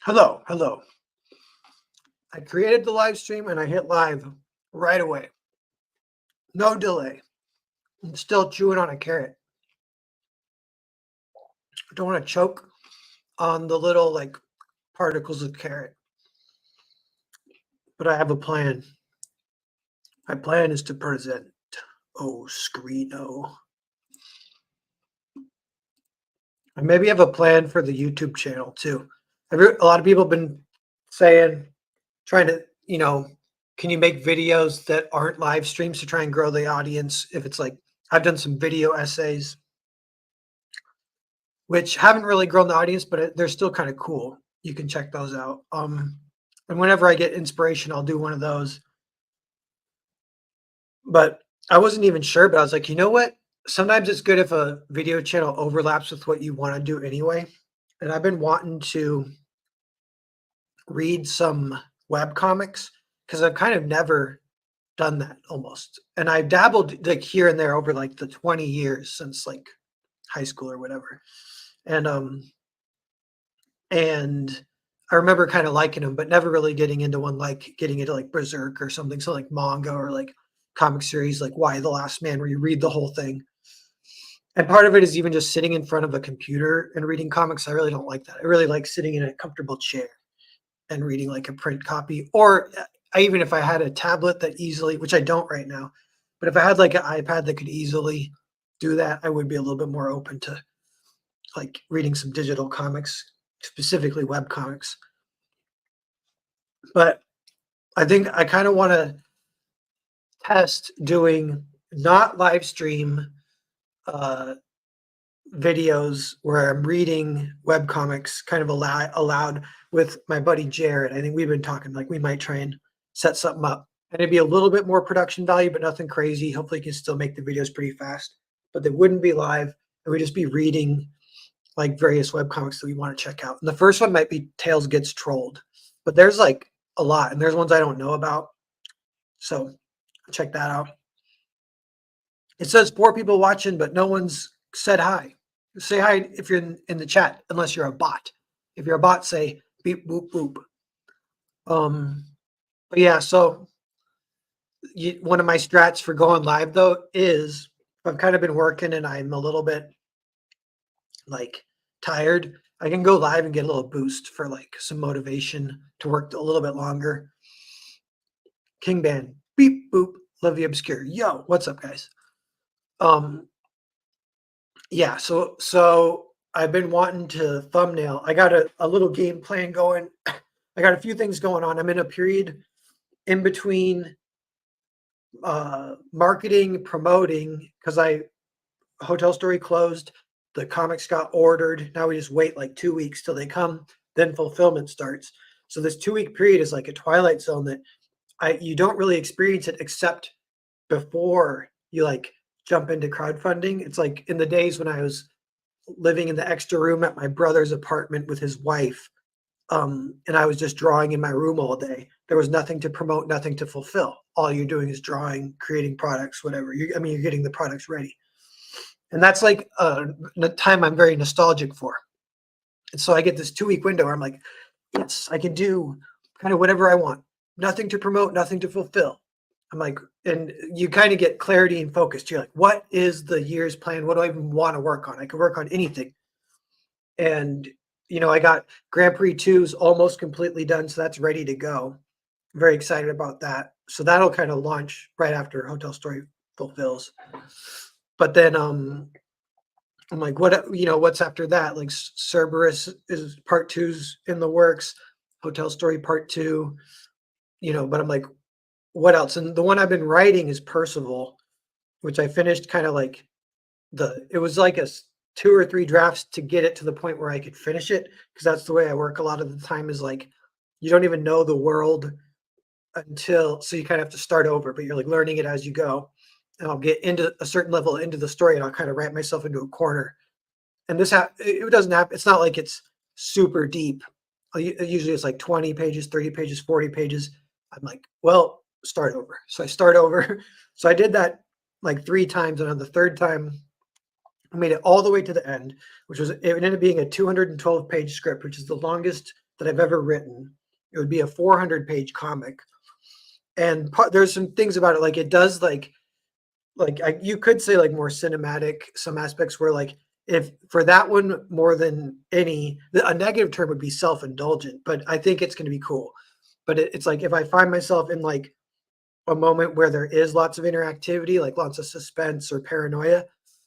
Hello, hello. I created the live stream and I hit live right away. No delay. I'm still chewing on a carrot. I don't want to choke on the little like particles of carrot. But I have a plan. My plan is to present Screeno. I maybe have a plan for the YouTube channel too. A lot of people have been saying, trying to, can you make videos that aren't live streams to try and grow the audience? If it's like, I've done some video essays, which haven't really grown the audience, but they're still kind of cool. You can check those out. And whenever I get inspiration, I'll do one of those. But I wasn't even sure, but I was like, you know what? Sometimes it's good if a video channel overlaps with what you want to do anyway. And I've been wanting to read some web comics because I've kind of never done that almost. And I dabbled like here and there over like the 20 years since like high school or whatever. And I remember kind of liking them, but never really getting into one, like getting into like Berserk or something. So like manga or like comic series, like Why the Last Man, where you read the whole thing. And part of it is even just sitting in front of a computer and reading comics. I really don't like that. I really like sitting in a comfortable chair and reading like a print copy. Or even if I had a tablet that easily, which I don't right now, but if I had like an iPad that could easily do that, I would be a little bit more open to like reading some digital comics, specifically web comics. But I think I kind of want to test doing not live stream videos where I'm reading web comics kind of aloud with my buddy Jared. I think we've been talking like we might try and set something up. And it'd be a little bit more production value, but nothing crazy. Hopefully you can still make the videos pretty fast, but they wouldn't be live. And we'd just be reading like various web comics that we want to check out. And the first one might be Tails Gets Trolled, but there's like a lot, and there's ones I don't know about. So check that out. It says 4 people watching, but no one's said hi. Say hi if you're in the chat, unless you're a bot. If you're a bot, say beep boop boop. But yeah, so one of my strats for going live though is I've kind of been working and I'm a little bit like tired. I can go live and get a little boost for like some motivation to work a little bit longer. King Band, beep boop, love the obscure. Yo, what's up, guys? Yeah, so I've been wanting to thumbnail. I got a little game plan going. I got a few things going on. I'm in a period in between marketing, promoting, because Hotel Story closed, the comics got ordered. Now we just wait like 2 weeks till they come, then fulfillment starts. So this 2 week period is like a twilight zone that you don't really experience it except before you like jump into crowdfunding. It's like in the days when I was living in the extra room at my brother's apartment with his wife, and I was just drawing in my room all day. There was nothing to promote, nothing to fulfill. All you're doing is drawing, creating products, whatever. You're getting the products ready. And that's like a time I'm very nostalgic for. And so I get this 2 week window where I'm like, yes, I can do kind of whatever I want. Nothing to promote, nothing to fulfill. I'm like, and you kind of get clarity and focus. You're like, what is the year's plan? What do I even want to work on? I could work on anything. And, I got Grand Prix 2's almost completely done. So that's ready to go. I'm very excited about that. So that'll kind of launch right after Hotel Story fulfills. But then I'm like, what's after that? Like Cerberus is part 2's in the works, Hotel Story part 2, but I'm like, what else? And the one I've been writing is Percival, which I finished kind of like it was like a 2 or 3 drafts to get it to the point where I could finish it. Cause that's the way I work a lot of the time is like, you don't even know the world so you kind of have to start over, but you're like learning it as you go. And I'll get into a certain level into the story and I'll kind of write myself into a corner. And it doesn't happen. It's not like it's super deep. Usually it's like 20 pages, 30 pages, 40 pages. I'm like, well, start over. So I start over. So I did that like 3 times. And on the 3rd time, I made it all the way to the end, it ended up being a 212 page script, which is the longest that I've ever written. It would be a 400-page comic, and there's some things about it, like it does you could say like more cinematic some aspects where like if for that one more than any a negative term would be self-indulgent, but I think it's going to be cool. But it's like if I find myself in like a moment where there is lots of interactivity, like lots of suspense or paranoia,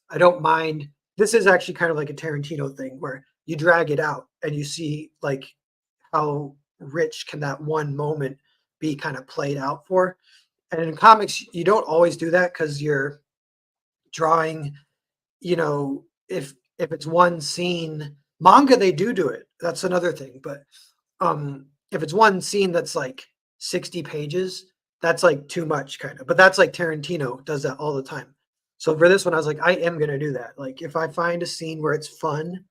I don't mind. This is actually kind of like a Tarantino thing where you drag it out and you see like how rich can that one moment be kind of played out for. And in comics, you don't always do that because you're drawing, if it's one scene, manga they do it. That's another thing. But if it's one scene that's like 60 pages, that's like too much kind of. But that's like Tarantino does that all the time. So for this one, I was like, I am gonna do that. Like if I find a scene where it's fun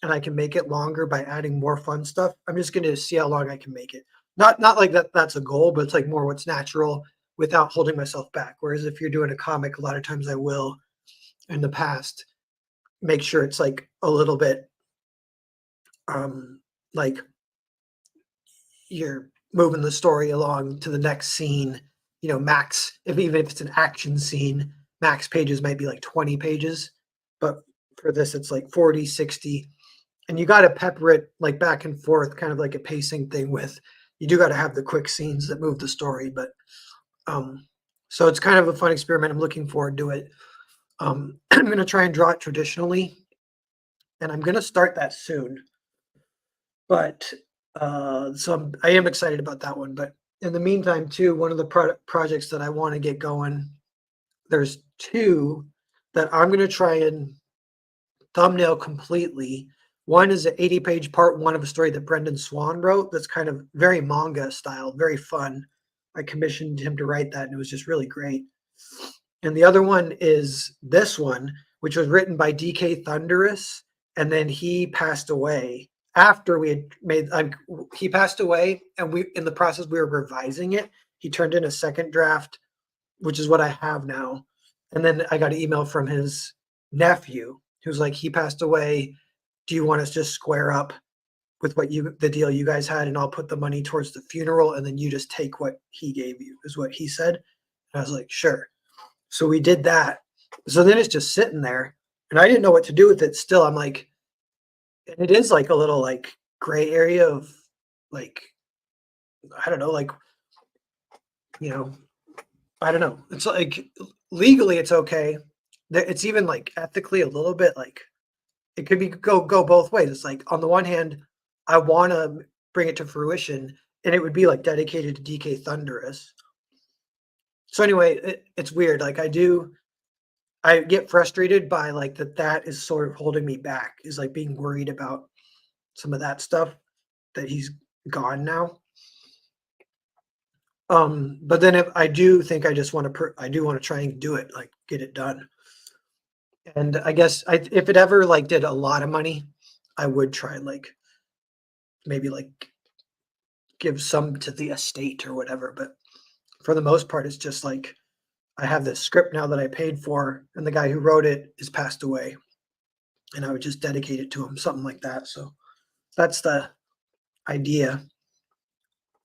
and I can make it longer by adding more fun stuff, I'm just gonna see how long I can make it. Not like that's a goal, but it's like more what's natural without holding myself back. Whereas if you're doing a comic, a lot of times I will in the past make sure it's like a little bit like you're moving the story along to the next scene, max, even if it's an action scene, max pages might be like 20 pages. But for this, it's like 40, 60. And you got to pepper it like back and forth, kind of like a pacing thing with, you do got to have the quick scenes that move the story. But so it's kind of a fun experiment. I'm looking forward to it. I'm going to try and draw it traditionally, and I'm going to start that soon. But so I am excited about that one. But in the meantime, too, one of the projects that I want to get going, there's two that I'm going to try and thumbnail completely. One is an 80-page part one of a story that Brendan Swan wrote that's kind of very manga style, very fun. I commissioned him to write that, and it was just really great. And the other one is this one, which was written by DK Thunderous, and then he passed away after we had made. He passed away, and we in the process we were revising it. He turned in a second draft, which is what I have now. And then I got an email from his nephew who's like, he passed away. Do you want us to just square up with the deal you guys had, and I'll put the money towards the funeral, and then you just take what he gave you, is what he said. And I was like, sure. So we did that. So then it's just sitting there, and I didn't know what to do with it. Still, I'm like, it is like a little like gray area of like, I don't know, like, I don't know. It's like legally it's okay. It's even like ethically a little bit like it could be go both ways. It's like on the one hand, I want to bring it to fruition, and it would be like dedicated to DK Thunderous. So anyway, it's weird. Like I get frustrated by like that is sort of holding me back. Is like being worried about some of that stuff that he's gone now. But then if I do think I just want to, I do want to try and do it, like get it done. And I guess if it ever like did a lot of money, I would try and like maybe like give some to the estate or whatever. But for the most part, it's just like I have this script now that I paid for, and the guy who wrote it is passed away, and I would just dedicate it to him, something like that. So that's the idea.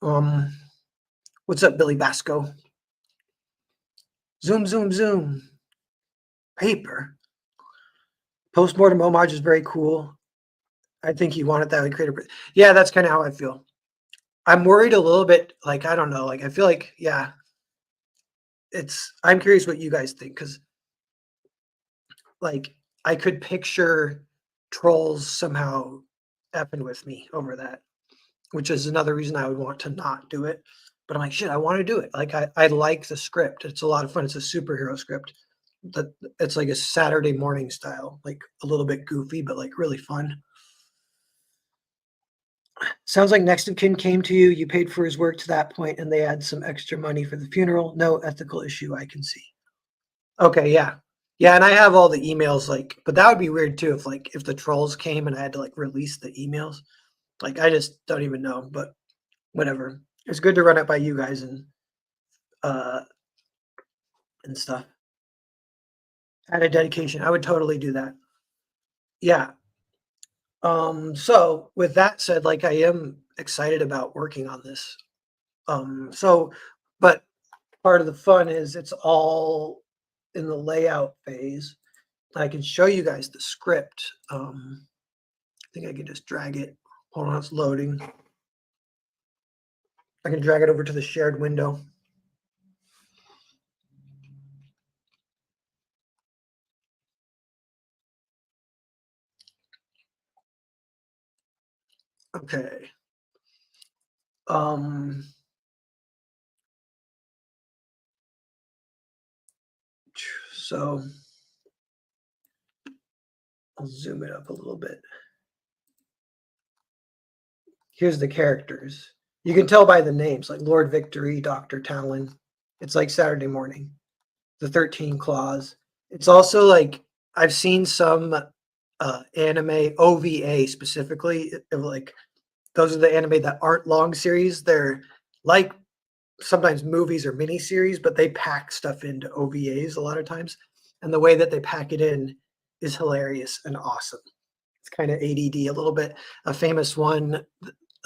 What's up, Billy Basco? Zoom, zoom, zoom. Paper. Postmortem homage is very cool. I think he wanted that creative. Yeah, that's kind of how I feel. I'm worried a little bit. Like, I don't know. Like, I feel like, yeah, I'm curious what you guys think. Cause like I could picture trolls somehow effing with me over that, which is another reason I would want to not do it. But I'm like, shit, I want to do it. Like, I like the script. It's a lot of fun. It's a superhero script. It's like a Saturday morning style, like a little bit goofy, but like really fun. Sounds like next of kin came to you. You paid for his work to that point, and they had some extra money for the funeral. No ethical issue I can see. Okay, yeah, yeah, and I have all the emails. Like, but that would be weird too if the trolls came and I had to like release the emails. Like, I just don't even know. But whatever. It's good to run it by you guys uh and stuff. At a dedication, I would totally do that. Yeah. So with that said, like I am excited about working on this. So, but part of the fun is it's all in the layout phase. I can show you guys the script. I think I can just drag it. Hold on, it's loading. I can drag it over to the shared window. Okay. So I'll zoom it up a little bit. Here's the characters. You can tell by the names, like Lord Victory, Dr. Talon. It's like Saturday Morning. The 13 Claws. It's also like I've seen some anime OVA specifically. Like those are the anime that aren't long series. They're like sometimes movies or mini series, but they pack stuff into OVAs a lot of times. And the way that they pack it in is hilarious and awesome. It's kind of ADD a little bit. A famous one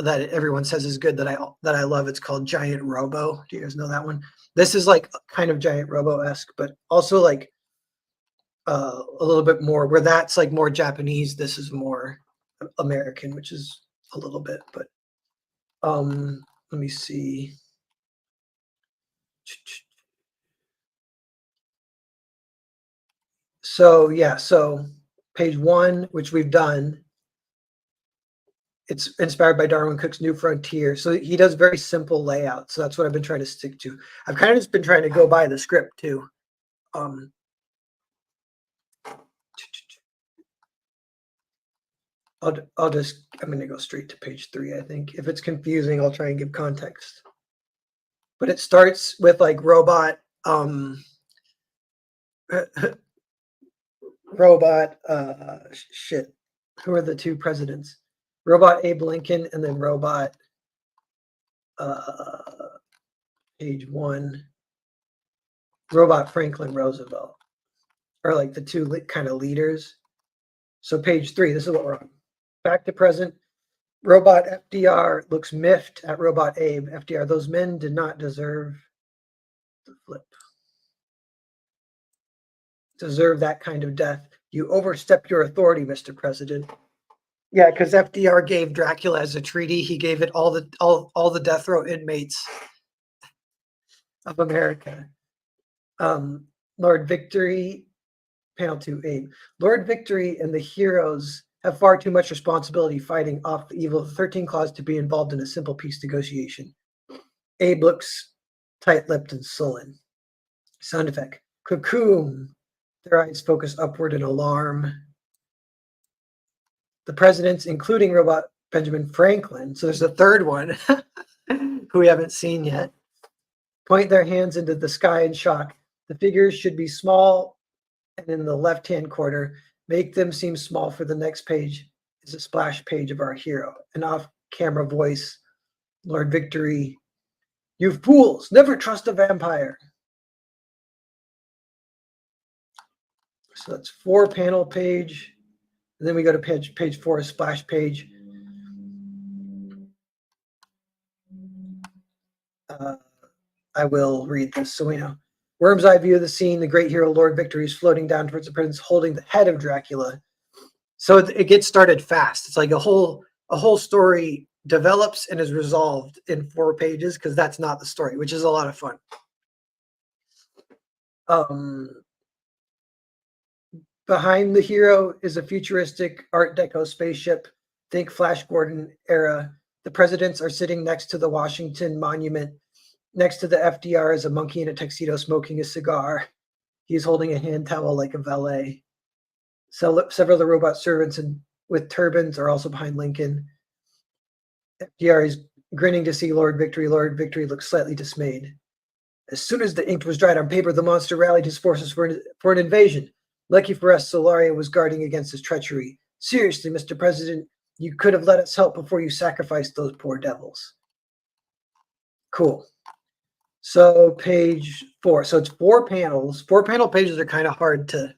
that everyone says is good that I love. It's called Giant Robo. Do you guys know that one? This is like kind of Giant Robo-esque, but also like a little bit more where that's like more Japanese. This is more American, which is a little bit, but let me see. So yeah, so page 1, which we've done, it's inspired by Darwin Cook's New Frontier. So he does very simple layout. So that's what I've been trying to stick to. I've kind of just been trying to go by the script too. I'm going to go straight to page 3, I think. If it's confusing, I'll try and give context. But it starts with like robot, shit. Who are the 2 presidents? Robot Abe Lincoln and then robot, page 1, robot Franklin Roosevelt. Are like the 2 kind of leaders. So page 3, this is what we're on. Back to present. Robot FDR looks miffed at Robot Abe. FDR, those men did not deserve the flip. Deserve that kind of death. You overstep your authority, Mr. President. Yeah, because FDR gave Dracula as a treaty. He gave it all the death row inmates of America. Lord Victory, panel 2, Abe. Lord Victory and the heroes have far too much responsibility fighting off the evil of the 13 Claws to be involved in a simple peace negotiation. Abe looks tight-lipped and sullen. Sound effect. Cocoon. Their eyes focus upward in alarm. The presidents, including robot Benjamin Franklin, so there's a third one who we haven't seen yet, point their hands into the sky in shock. The figures should be small, and in the left-hand corner, make them seem small for the next page is a splash page of our hero. An off-camera voice, Lord Victory, you fools, never trust a vampire. So that's 4-panel page. And then we go to page 4, a splash page. I will read this so we know. Worm's eye view of the scene, the great hero Lord Victory is floating down towards the prince, holding the head of Dracula. So it gets started fast. It's like a whole story develops and is resolved in 4 pages because that's not the story, which is a lot of fun. Behind the hero is a futuristic Art Deco spaceship. Think Flash Gordon era. The presidents are sitting next to the Washington Monument. Next to the FDR is a monkey in a tuxedo smoking a cigar. He's holding a hand towel like a valet. Several of the robot servants with turbans are also behind Lincoln. FDR is grinning to see Lord Victory. Lord Victory looks slightly dismayed. As soon as the ink was dried on paper, the monster rallied his forces for an invasion. Lucky for us, Solaria was guarding against his treachery. Seriously, Mr. President, you could have let us help before you sacrificed those poor devils. Cool. So page 4. So it's 4 panels. 4-panel pages are kind of hard to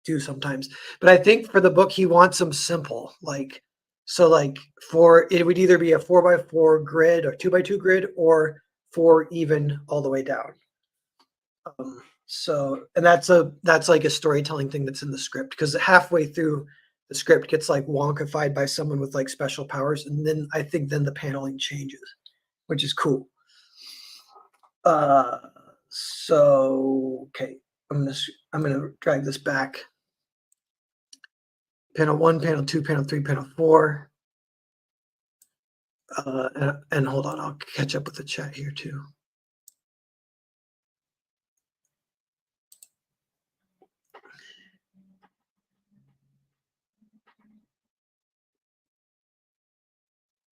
do sometimes. But I think for the book, he wants them simple. Like, so like for it would either be a 4x4 grid or 2x2 grid or 4 even all the way down. So, and that's like a storytelling thing that's in the script because halfway through the script gets like wonkified by someone with like special powers, and then I think then the paneling changes, which is cool. So okay, I'm gonna drag this back. Panel 1, panel 2, panel 3, panel 4. And hold on, I'll catch up with the chat here too.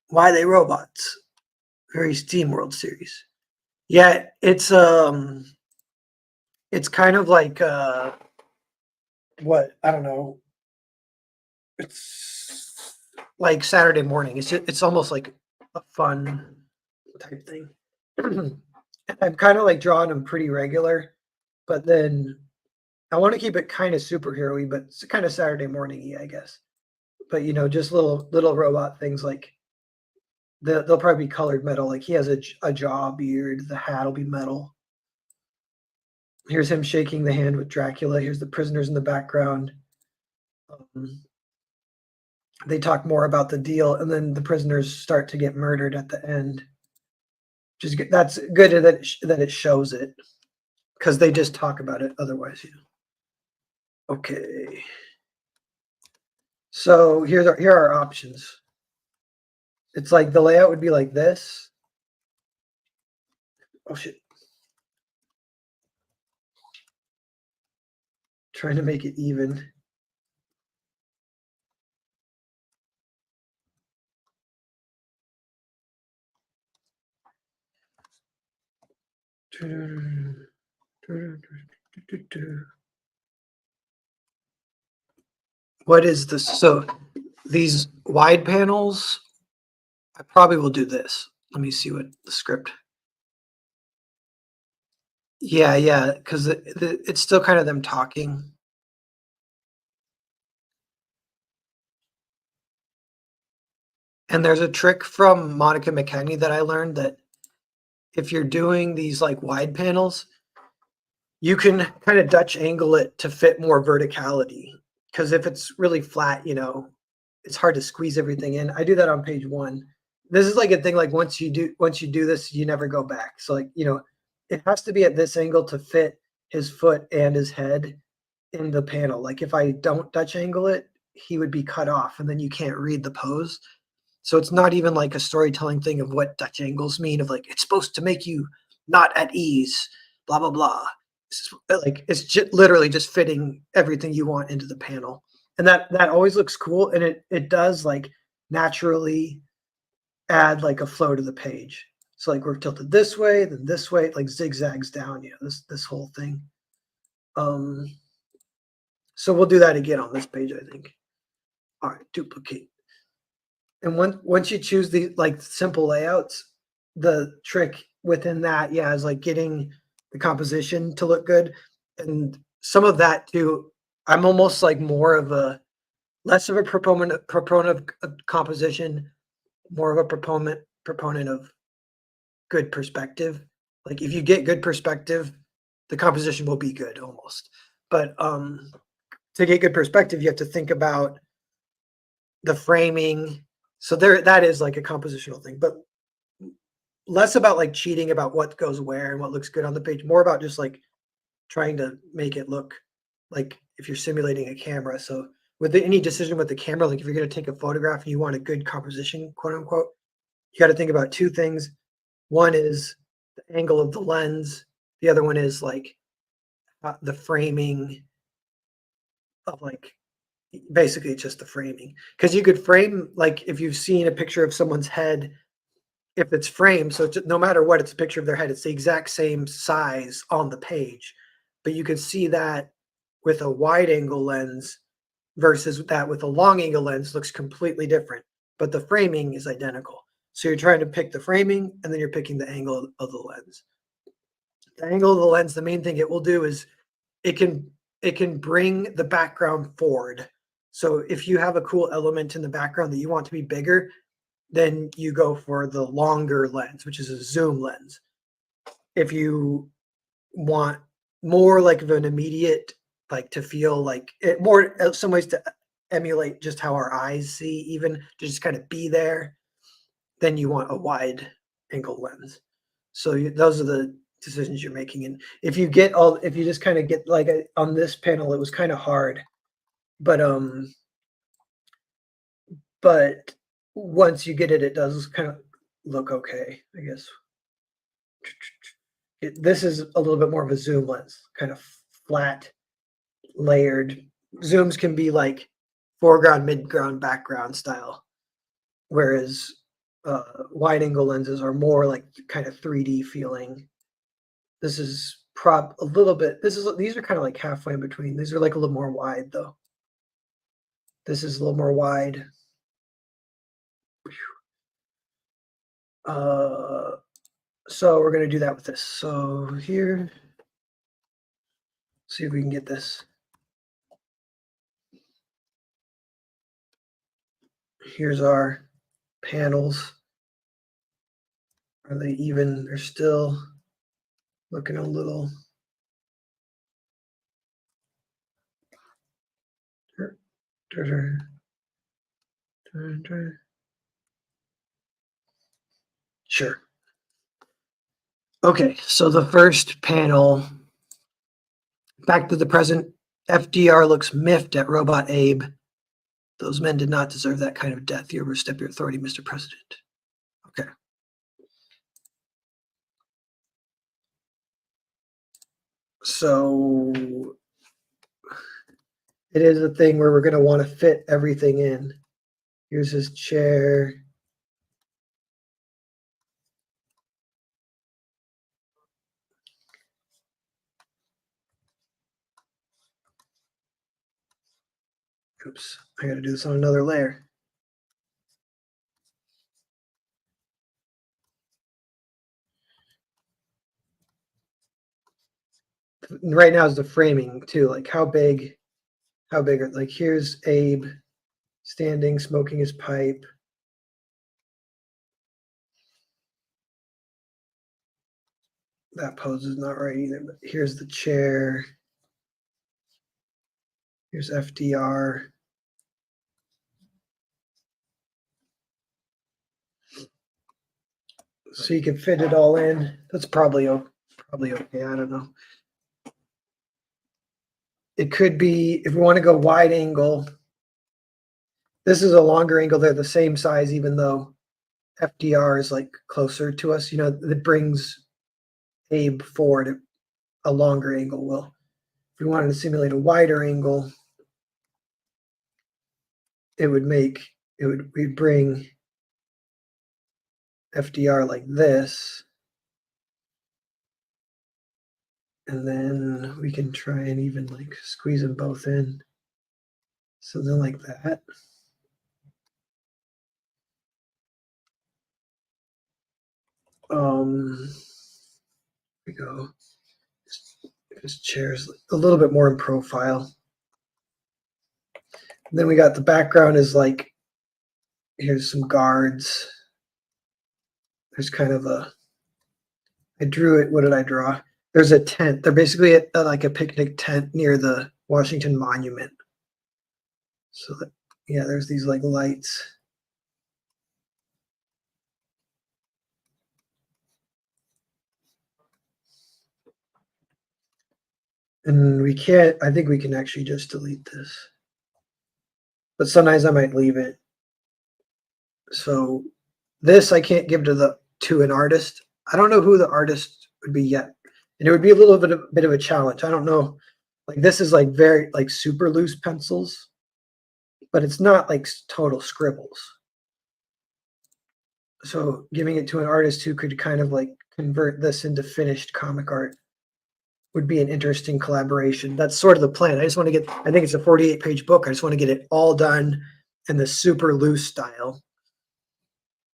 Why They Robots? Very SteamWorld series. Yeah, it's kind of like what I don't know. It's like Saturday morning. It's almost like a fun type thing. I'm kind of like drawing them pretty regular, but then I want to keep it kind of superhero-y, but it's kind of Saturday morning-y, I guess. But you know, just little robot things like they'll probably be colored metal. Like he has a jaw beard. The hat will be metal. Here's him shaking the hand with Dracula. Here's the prisoners in the background. They talk more about the deal, and then the prisoners start to get murdered at the end. Which is good. That's good that it shows it because they just talk about it otherwise. You know. Okay. So here are our options. It's like the layout would be like this. Oh shit. Trying to make it even. What is this? So these wide panels, I probably will do this. Let me see what the script. Yeah, because it's still kind of them talking. And there's a trick from Monica McKechnie that I learned that if you're doing these like wide panels, you can kind of Dutch angle it to fit more verticality. Because if it's really flat, you know, it's hard to squeeze everything in. I do that on page 1. This is like a thing like once you do this, you never go back. So like, you know, it has to be at this angle to fit his foot and his head in the panel. Like if I don't Dutch angle it, he would be cut off and then you can't read the pose. So it's not even like a storytelling thing of what Dutch angles mean of like it's supposed to make you not at ease, blah blah blah. Like it's just literally just fitting everything you want into the panel, and that always looks cool, and it does like naturally add like a flow to the page. So like we're tilted this way, then this way, it like zigzags down. You know, this whole thing. So we'll do that again on this page, I think. All right, duplicate. And once you choose the like simple layouts, the trick within that, yeah, is like getting the composition to look good. And some of that too, I'm almost like more of a less of a proponent of composition, more of a proponent of good perspective. Like if you get good perspective, the composition will be good almost. But to get good perspective, you have to think about the framing. So that is like a compositional thing, but less about like cheating about what goes where and what looks good on the page, more about just like trying to make it look like if you're simulating a camera. So with any decision with the camera, like if you're going to take a photograph and you want a good composition, quote unquote, you got to think about 2 things. One is the angle of the lens. The other one is like the framing of like basically just the framing, because you could frame like if you've seen a picture of someone's head, if it's framed, so it's, no matter what, it's a picture of their head, it's the exact same size on the page, but you could see that with a wide angle lens versus that with a long angle lens looks completely different, but the framing is identical. So you're trying to pick the framing and then you're picking the angle of the lens. The angle of the lens, the main thing it will do is it can it can bring the background forward. So if you have a cool element in the background that you want to be bigger, then you go for the longer lens, which is a zoom lens. If you want more like of an immediate, like to feel like it more, some ways to emulate just how our eyes see, even to just kind of be there, then you want a wide angle lens. So those are the decisions you're making. And if you just kind of get like on this panel, it was kind of hard, but once you get it, it does kind of look okay, I guess. This is a little bit more of a zoom lens, kind of flat, layered. Zooms can be like foreground, midground, background style, whereas wide angle lenses are more like kind of 3D feeling. This is a little bit. These are kind of like halfway in between. These are like a little more wide though. This is a little more wide. So we're gonna do that with this. So here, see if we can get this. Here's our panels. Are they even? They're still looking a little. Sure. Okay, so the first panel, back to the present, FDR looks miffed at Robot Abe. Those men did not deserve that kind of death. You overstep your authority, Mr. President. Okay. So it is a thing where we're going to want to fit everything in. Here's his chair. Oops, I got to do this on another layer. Right now is the framing too, like how big like here's Abe standing, smoking his pipe. That pose is not right either, but here's the chair. Here's FDR. So you can fit it all in. That's probably okay. I don't know. It could be, if we want to go wide angle, this is a longer angle. They're the same size, even though FDR is like closer to us. You know, that brings Abe forward. A longer angle will. If we wanted to simulate a wider angle, we'd bring FDR like this. And then we can try and even like squeeze them both in. Something like that. We go. This chair's a little bit more in profile. And then we got the background is like, here's some guards. There's kind of I drew it. What did I draw? There's a tent. They're basically like a picnic tent near the Washington Monument. So that, yeah, there's these like lights. And I think we can actually just delete this. But sometimes I might leave it. So this I can't give to an artist. I don't know who the artist would be yet. And it would be a little bit of a challenge. I don't know. Like this is like very like super loose pencils, but it's not like total scribbles. So giving it to an artist who could kind of like convert this into finished comic art would be an interesting collaboration. That's sort of the plan. I think it's a 48-page book. I just want to get it all done in the super loose style.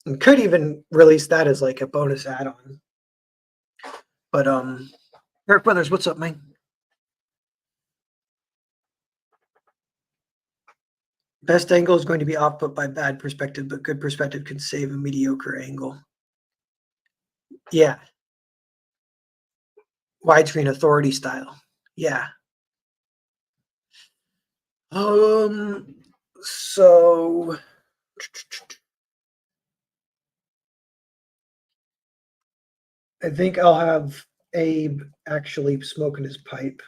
And could even release that as like a bonus add-on. But Eric Brothers, what's up, man? Best angle is going to be off-put by bad perspective, but good perspective can save a mediocre angle. Yeah. Widescreen authority style. Yeah. So I think I'll have Abe actually smoking his pipe.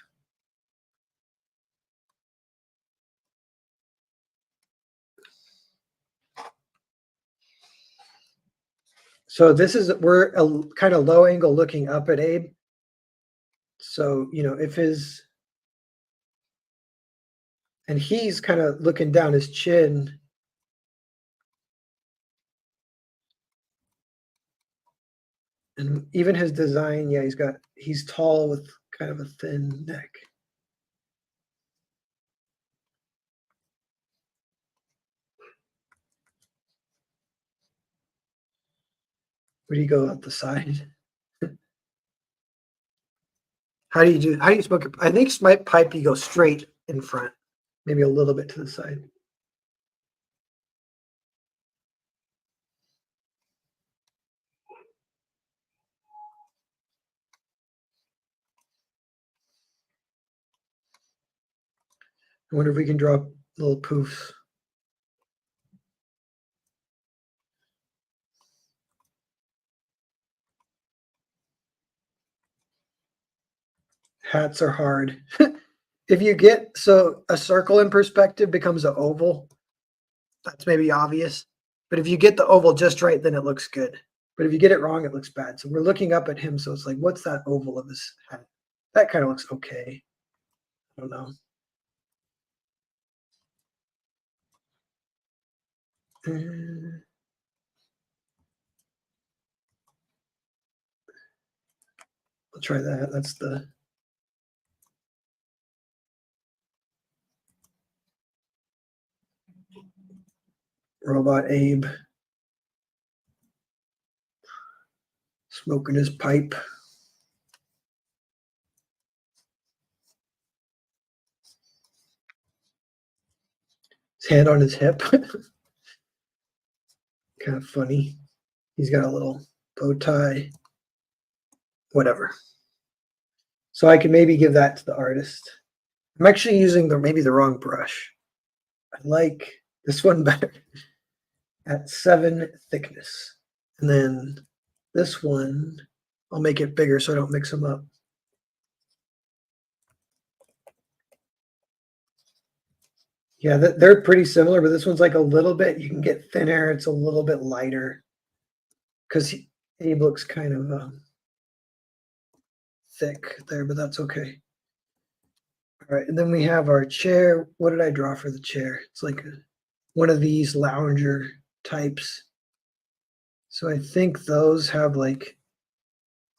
So this is, we're a kind of low angle looking up at Abe. So, you know, if his, and he's kind of looking down his chin. And even his design, yeah, he's tall with kind of a thin neck. Where do you go out the side? How do you smoke it? I think my pipe, you go straight in front, maybe a little bit to the side. I wonder if we can draw little poofs. Hats are hard. If you get, so a circle in perspective becomes an oval. That's maybe obvious. But if you get the oval just right, then it looks good. But if you get it wrong, it looks bad. So we're looking up at him. So it's like, what's that oval of his hat? That kind of looks okay. I don't know. I'll try that. That's the Robot Abe smoking his pipe. His hand on his hip. Kind of funny. He's got a little bow tie. Whatever. So I can maybe give that to the artist. I'm actually using maybe the wrong brush. I like this one better at 7 thickness. And then this one, I'll make it bigger so I don't mix them up. Yeah, they're pretty similar, but this one's like a little bit, you can get thinner. It's a little bit lighter because Abe looks kind of thick there, but that's okay. All right, and then we have our chair. What did I draw for the chair? It's like one of these lounger types. So I think those have like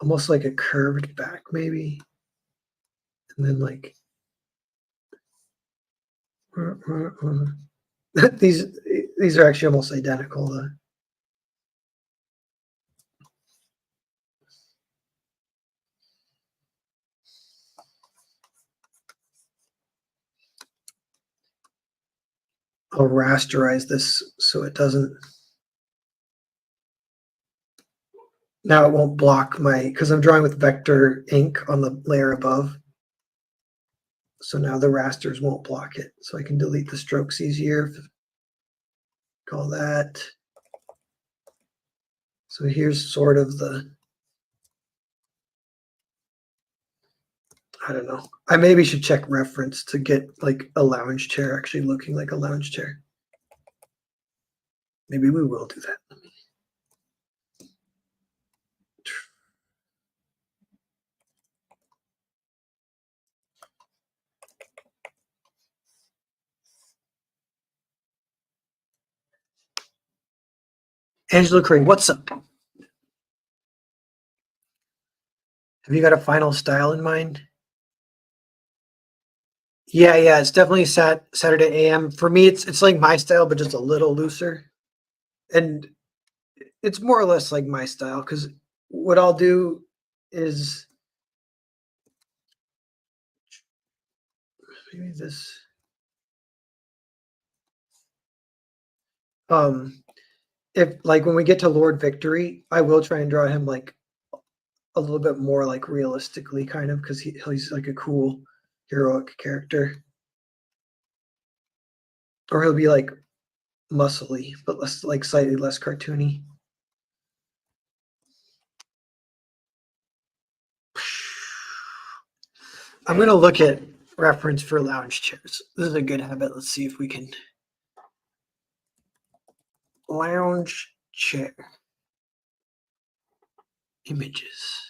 almost like a curved back maybe. And then like these are actually almost identical. I'll rasterize this so it doesn't. Now it won't block because I'm drawing with vector ink on the layer above. So now the rasters won't block it. So I can delete the strokes easier. Call that. So here's sort of I don't know. I maybe should check reference to get like a lounge chair actually looking like a lounge chair. Maybe we will do that. Angela Crane, what's up? Have you got a final style in mind? Yeah, it's definitely Saturday AM. For me, it's like my style, but just a little looser. And it's more or less like my style because what I'll do is maybe this. If like when we get to Lord Victory, I will try and draw him like a little bit more like realistically, kind of, because he's like a cool heroic character, or he'll be like muscly but less, like slightly less cartoony. I'm gonna look at reference for lounge chairs. This is a good habit. Let's see if we can. Lounge chair images.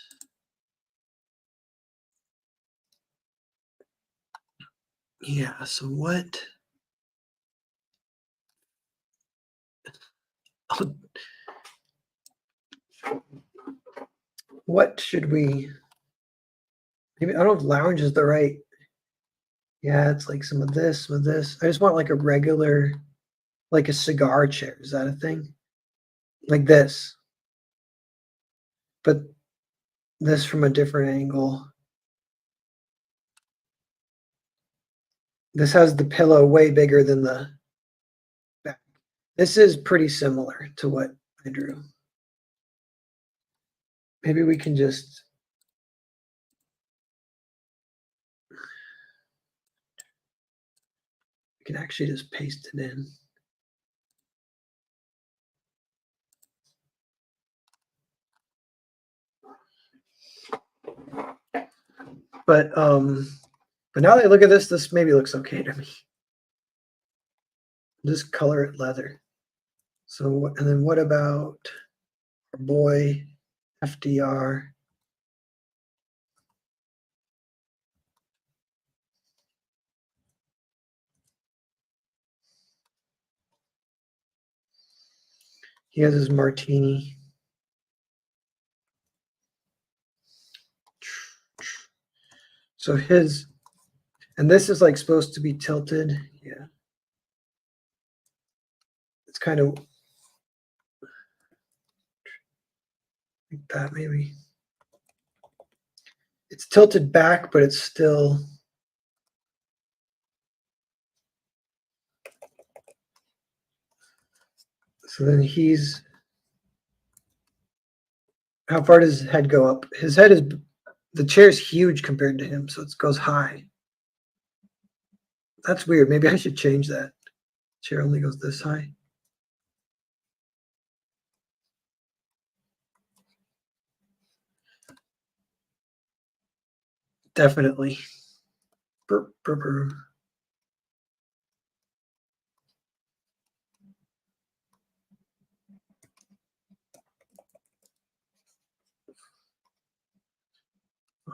Yeah, so what should we, maybe, I don't know if lounge is the right, yeah, it's like some of this, some of this. I just want like a regular, like a cigar chair. Is that a thing? Like this, but this from a different angle. This has the pillow way bigger than the back. This is pretty similar to what I drew. Maybe we can just, we can actually just paste it in. But now that I look at this, this maybe looks okay to me. Just color it leather. So, and then what about our boy FDR? He has his martini. So his, and this is like supposed to be tilted. Yeah. It's kind of like that, maybe. It's tilted back, but it's still. So then he's, how far does his head go up? His head is, the chair's huge compared to him, so it goes high. That's weird. Maybe I should change that. Chair only goes this high. Definitely. Burp, burp, burp.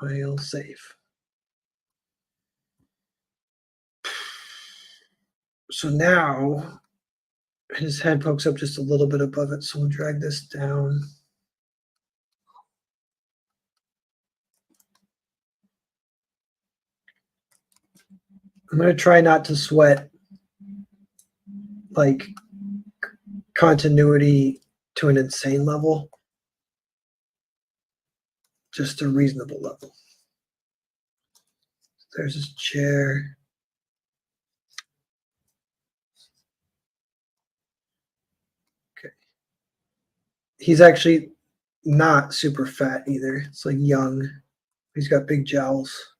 File save. So now his head pokes up just a little bit above it, so we'll drag this down. I'm going to try not to sweat like continuity to an insane level, just a reasonable level. There's his chair. Okay. He's actually not super fat either. It's like young. He's got big jowls.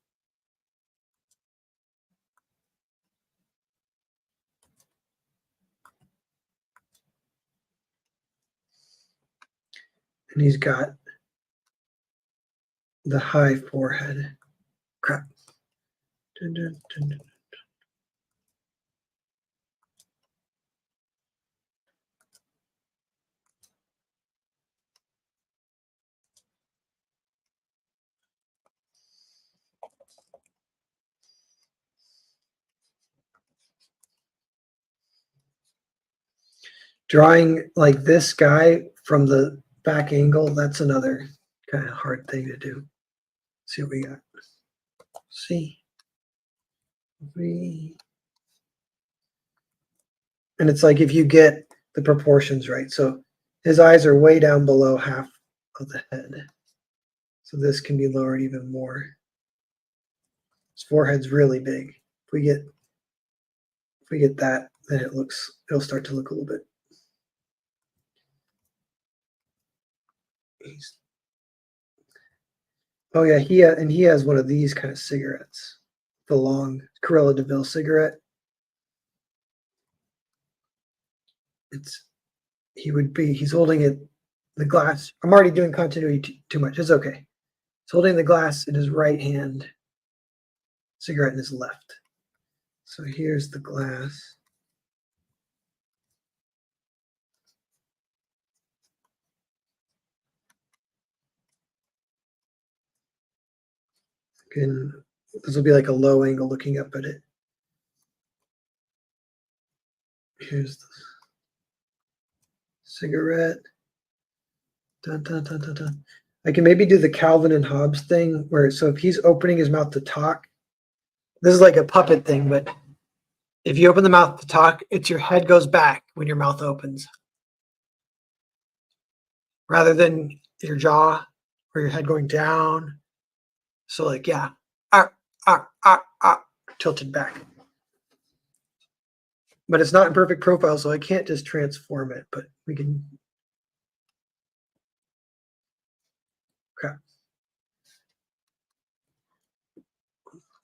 And he's got the high forehead. Crap. Dun, dun, dun, dun. Drawing like this guy from the back angle, that's another kind of hard thing to do. Let's see what we got. See. And it's like if you get the proportions right. So his eyes are way down below half of the head. So this can be lowered even more. His forehead's really big. If we get that, then it'll start to look a little bit Oh yeah, he has one of these kind of cigarettes, the long Corella Deville cigarette. He's holding it, the glass. I'm already doing continuity too much. It's okay. He's holding the glass in his right hand, cigarette in his left. So here's the glass. This will be like a low angle looking up at it. Here's the cigarette. Dun, dun, dun, dun, dun. I can maybe do the Calvin and Hobbes thing where, so if he's opening his mouth to talk, this is like a puppet thing, but if you open the mouth to talk, it's your head goes back when your mouth opens rather than your jaw or your head going down. So like, yeah, tilted back. But it's not in perfect profile, so I can't just transform it, but we can. Okay.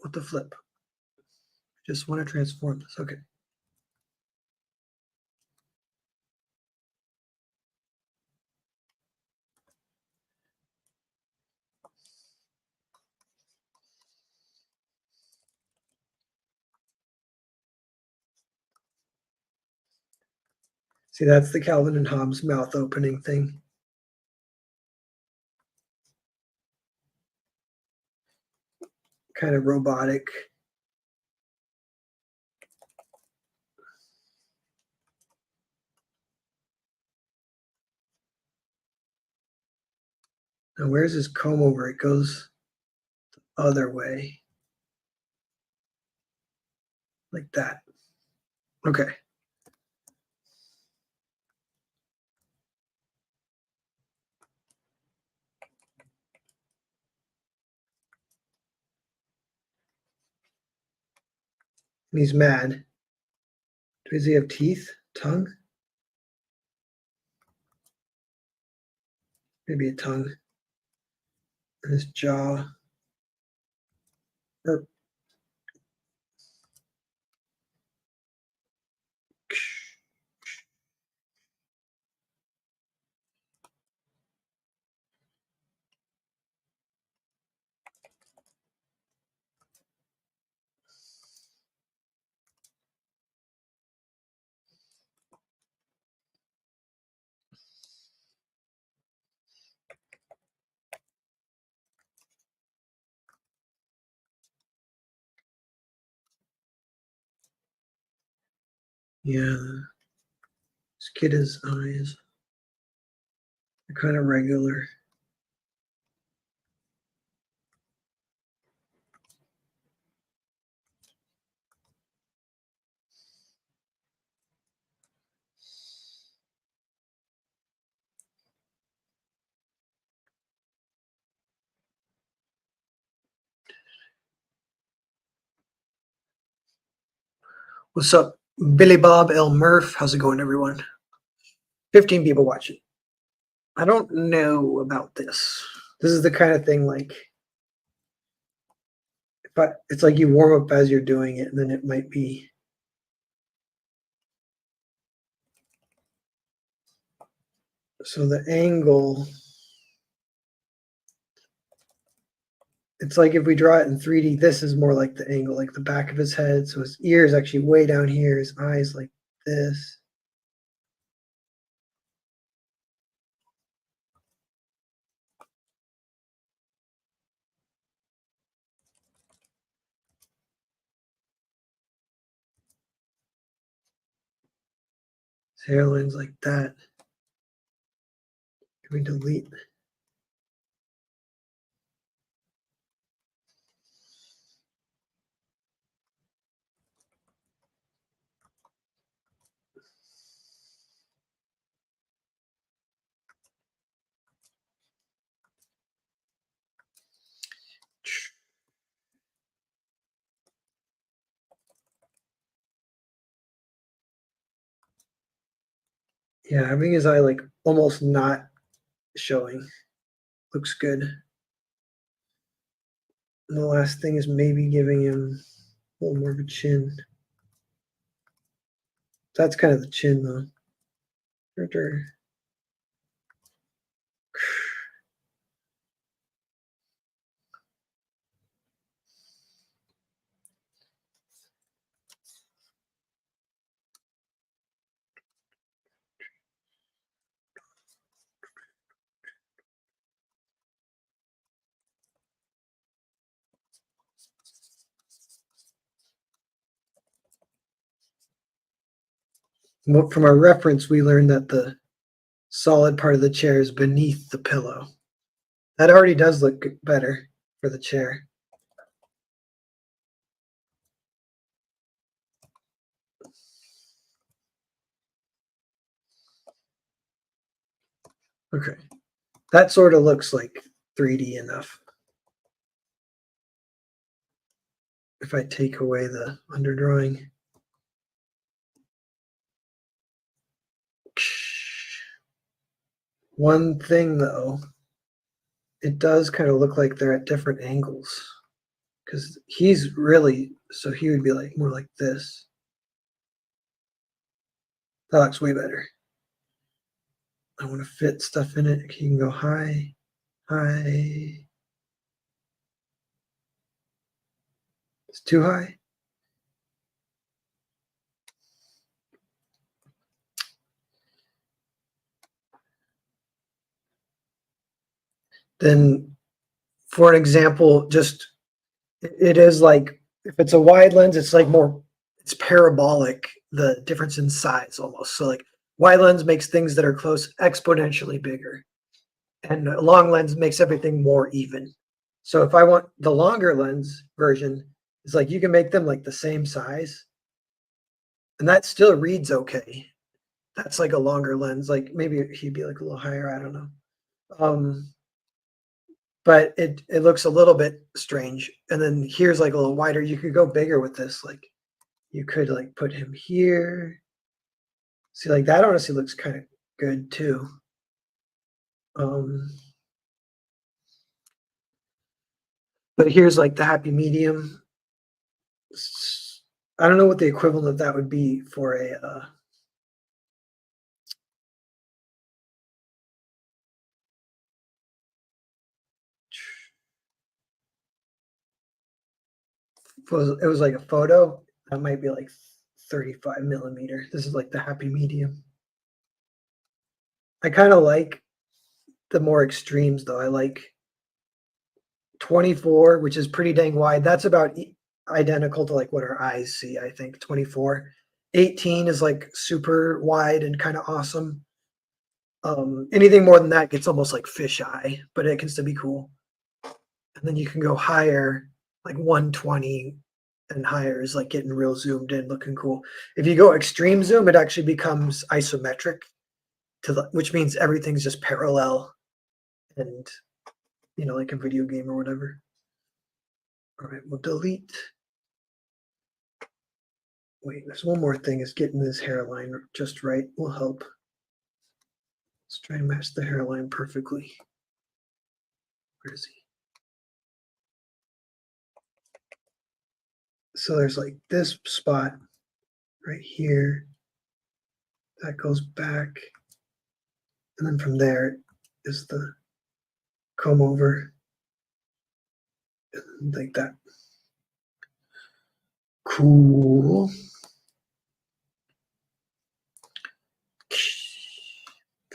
What the flip? Just want to transform this. Okay. See, that's the Calvin and Hobbes mouth opening thing. Kind of robotic. Now, where's his comb over? It goes the other way. Like that. Okay. And he's mad. Does he have teeth? Tongue? Maybe a tongue. And his jaw. Or yeah. This kid's eyes are kind of regular. What's up, Billy Bob L. Murph? How's it going, everyone? 15 people watching. I don't know about this. This is the kind of thing like, but it's like you warm up as you're doing it, and then it might be. So the angle, it's like if we draw it in 3D, this is more like the angle, like the back of his head. So his ear is actually way down here, his eyes like this. His hairline's like that. Can we delete? Yeah, having his eye like almost not showing. looks good. And the last thing is maybe giving him a little more of a chin. That's kind of the chin though. From our reference, we learned that the solid part of the chair is beneath the pillow. That already does look better for the chair. Okay. That sort of looks like 3D enough. If I take away the underdrawing. One thing though, it does kind of look like they're at different angles because he's really, so he would be like more like this. That looks way better. I want to fit stuff in it. He can go high, high. It's too high. Then for an example, just it is like if it's a wide lens, it's like more, it's parabolic, the difference in size almost. So like wide lens makes things that are close exponentially bigger, and a long lens makes everything more even. So if I want the longer lens version, it's like you can make them like the same size, and that still reads okay. That's like a longer lens. Like maybe he'd be like a little higher. I don't know. But it looks a little bit strange. And then here's like a little wider. You could go bigger with this. Like you could like put him here. See, like that honestly looks kind of good too. But here's like the happy medium. I don't know what the equivalent of that would be for a it was like a photo. That might be like 35 millimeter. This is like the happy medium. I kind of like the more extremes though. I like 24, which is pretty dang wide. That's about identical to like what our eyes see, I think. 24. 18 is like super wide and kind of awesome. Anything more than that gets almost like fisheye, but it can still be cool. And then you can go higher, like 120 and higher is like getting real zoomed in, looking cool. If you go extreme zoom, it actually becomes isometric, which means everything's just parallel and, you know, like a video game or whatever. All right, we'll delete. Wait, there's one more thing, is getting this hairline just right will help. Let's try and match the hairline perfectly. Where is he? So there's like this spot right here that goes back, and then from there is the comb over, and like that. Cool.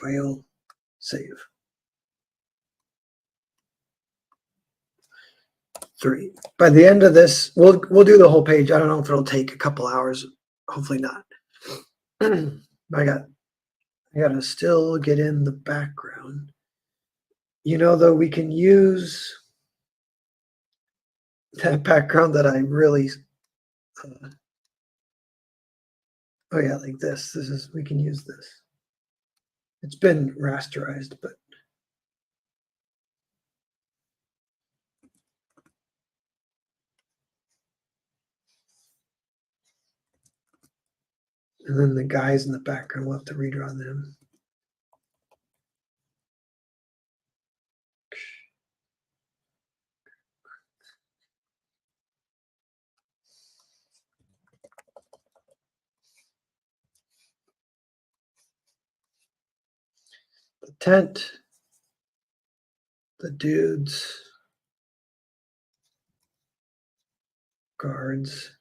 File, save. 3. By the end of this, we'll do the whole page. I don't know if it'll take a couple hours. Hopefully not. I gotta still get in the background. You know, though, we can use that background that I really. Oh yeah, like this. We can use this. It's been rasterized, but. And then the guys in the background, we'll have to redraw them. tent, the dudes, guards.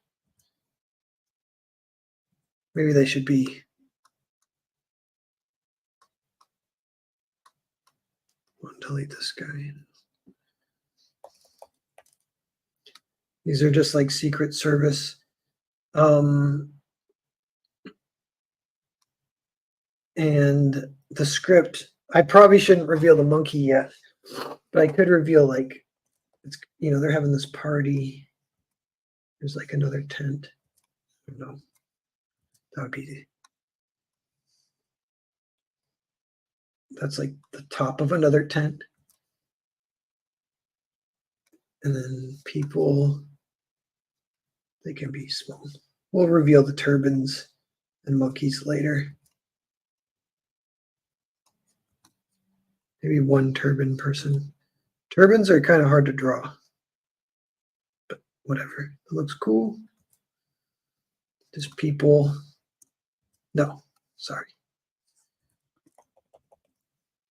Maybe they should be. I'll delete this guy. These are just like Secret Service. And the script, I probably shouldn't reveal the monkey yet, but I could reveal like, it's, you know, they're having this party. There's like another tent. No, that would be, that's like the top of another tent. And then people, they can be small. We'll reveal the turbans and monkeys later. Maybe one turban person. Turbans are kind of hard to draw, but whatever. It looks cool. Just people. No, sorry.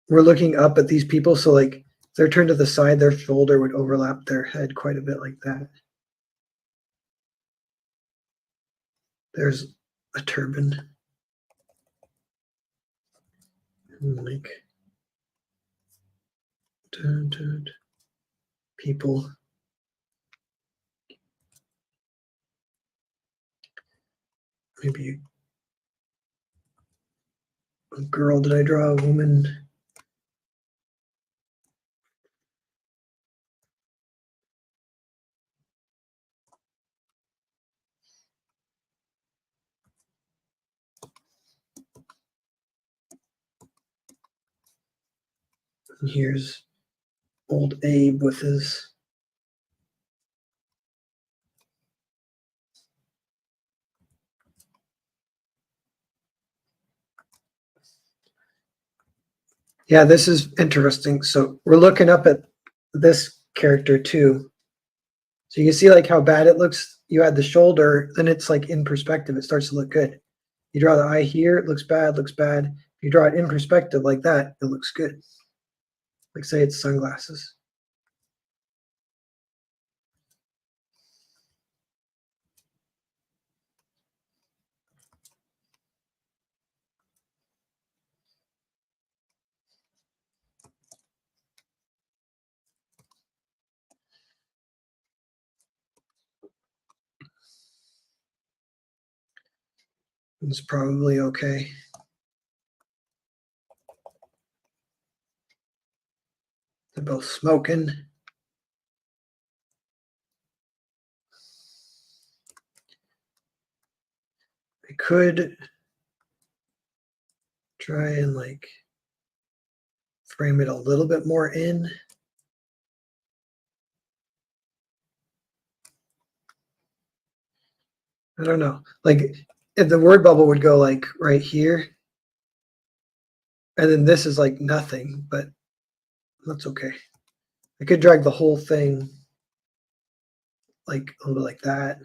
We're looking up at these people, so like if they're turned to the side, their shoulder would overlap their head quite a bit like that. There's a turban. And like people. Maybe a girl. Did I draw a woman? And here's old Abe with his yeah, this is interesting. So we're looking up at this character too. So you can see like how bad it looks. You add the shoulder, then it's like in perspective, it starts to look good. You draw the eye here, it looks bad, looks bad. If you draw it in perspective like that, it looks good. Like say it's sunglasses. It's probably okay. They're both smoking. I could try and like frame it a little bit more in. I don't know. Like if the word bubble would go like right here. And then this is like nothing, but that's okay. I could drag the whole thing like a little bit like that.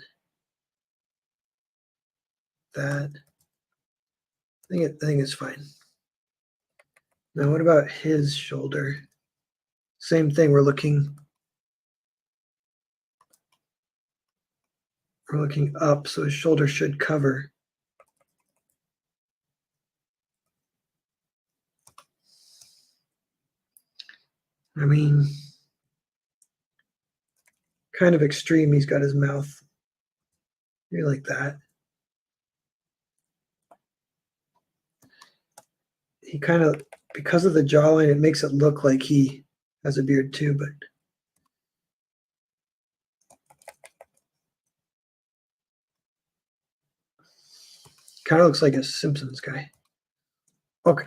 That. I think it's fine. Now what about his shoulder? Same thing, we're looking up, so his shoulder should cover. I mean, kind of extreme. He's got his mouth here like that. He kind of, because of the jawline, it makes it look like he has a beard too, but kind of looks like a Simpsons guy. Okay.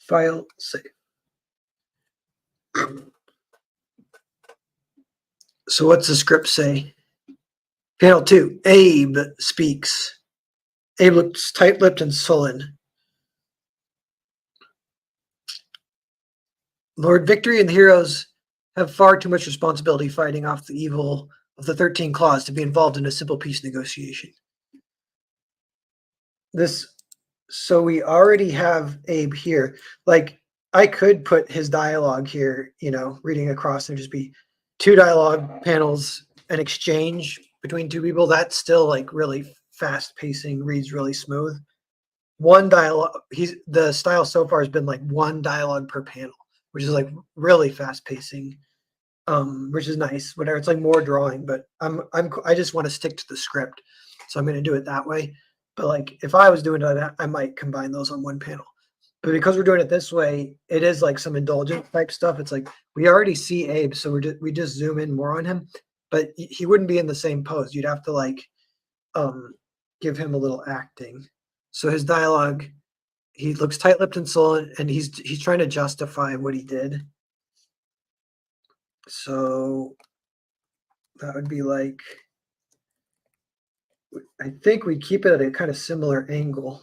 File, save. So what's the script say? Panel 2, Abe speaks. Abe looks tight-lipped and sullen. Lord Victory and the heroes have far too much responsibility fighting off the evil of the 13 Claws to be involved in a simple peace negotiation. This So we already have Abe here. Like I could put his dialogue here, reading across and just be two dialogue panels, an exchange between two people. That's still like really fast pacing, reads really smooth. One dialogue, the style so far has been like one dialogue per panel, which is like really fast pacing, which is nice. Whatever, it's like more drawing, but I just want to stick to the script, so I'm going to do it that way. But like if I was doing that, I might combine those on one panel. But because we're doing it this way, it is like some indulgent type stuff. It's like we already see Abe, so we just zoom in more on him, but he wouldn't be in the same pose. You'd have to like um give him a little acting. So his dialogue, he looks tight-lipped and sullen, and he's trying to justify what he did. So that would be like, I think we keep it at a kind of similar angle.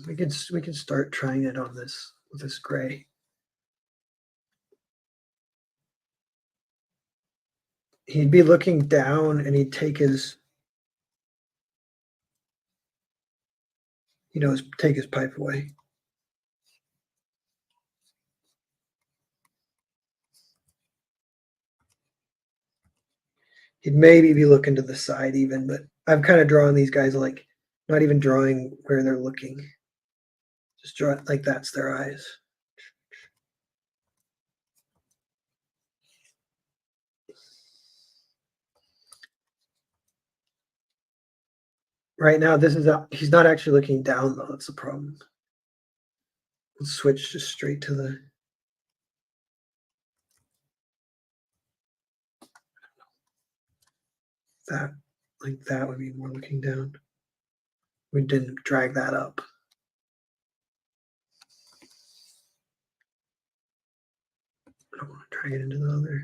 We can start trying it on this with this gray. He'd be looking down, and he'd take his, take his pipe away. He'd maybe be looking to the side even, but I'm kind of drawing these guys like not even drawing where they're looking. Just draw it like that's their eyes. Right now, he's not actually looking down though. That's the problem. Let's switch just straight to that. Like that would be more looking down. We didn't drag that up. I don't want to drag it into the other.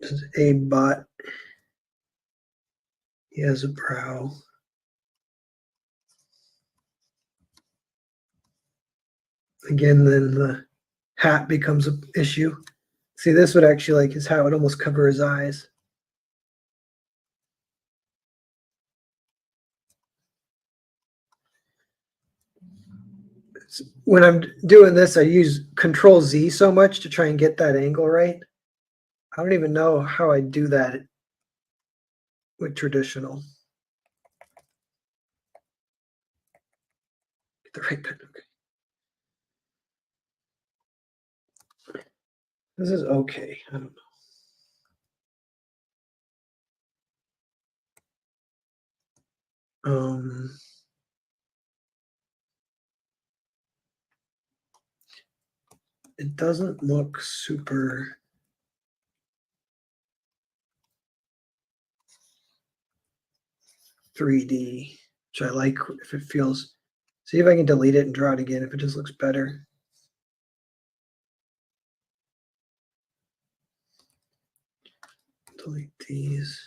This is a bot. He has a brow. Again, then the hat becomes an issue. See, this would actually, like his hat would almost cover his eyes. When I'm doing this, I use Control Z so much to try and get that angle right. I don't even know how I do that with traditional. Get the right pen. Okay. This is okay. I don't know. It doesn't look super 3D, which I like if it feels. See if I can delete it and draw it again if it just looks better. Delete these.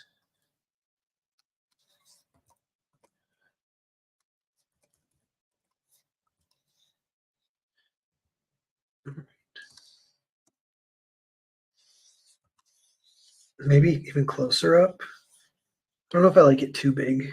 Maybe even closer up. I don't know if I like it too big.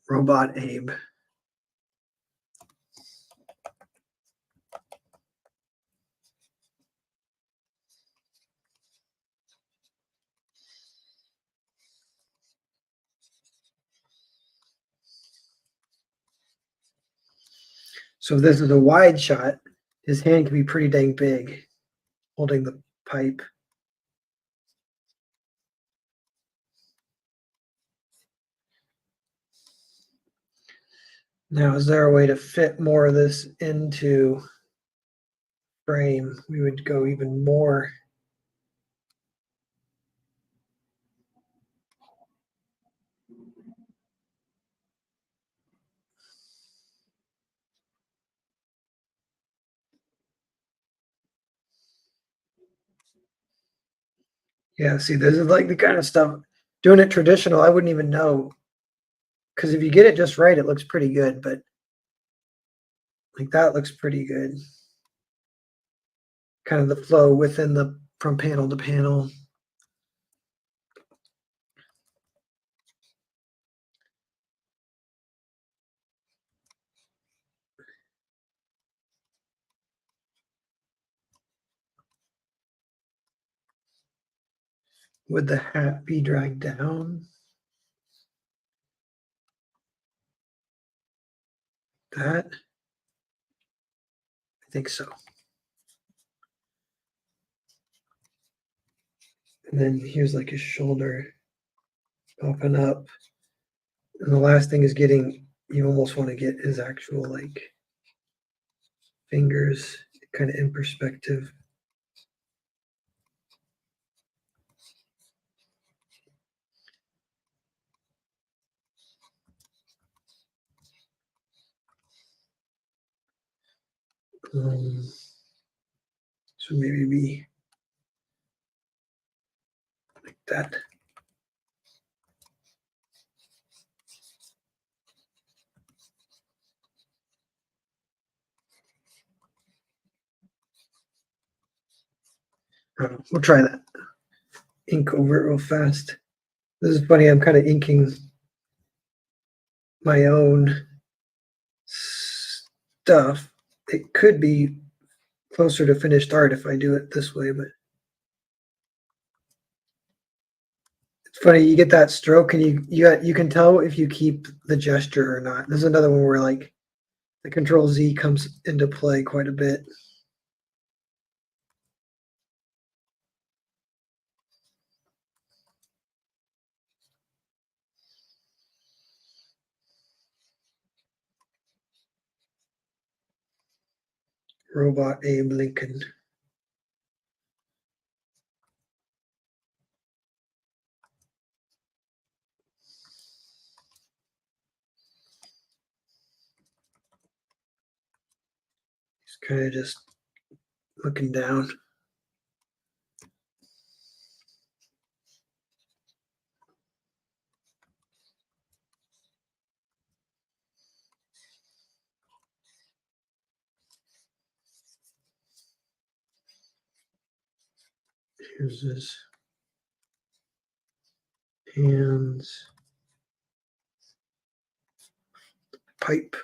Robot Abe. So if this is a wide shot, his hand can be pretty dang big, holding the pipe. Now, is there a way to fit more of this into frame? We would go even more. Yeah, see, this is like the kind of stuff, doing it traditional, I wouldn't even know. Because if you get it just right, it looks pretty good, but like that looks pretty good. Kind of the flow within the, from panel to panel. Would the hat be dragged down? That? I think so. And then here's like his shoulder open up. And the last thing is getting, you almost want to get his actual like fingers kind of in perspective. So maybe be like that. We'll try that. Ink over it real fast. This is funny. I'm kind of inking my own stuff. It could be closer to finished art if I do it this way, but it's funny. You get that stroke, and you can tell if you keep the gesture or not. This is another one where like the Control Z comes into play quite a bit. Robot Abe Lincoln. He's kind of just looking down. Here's his hands, pipe.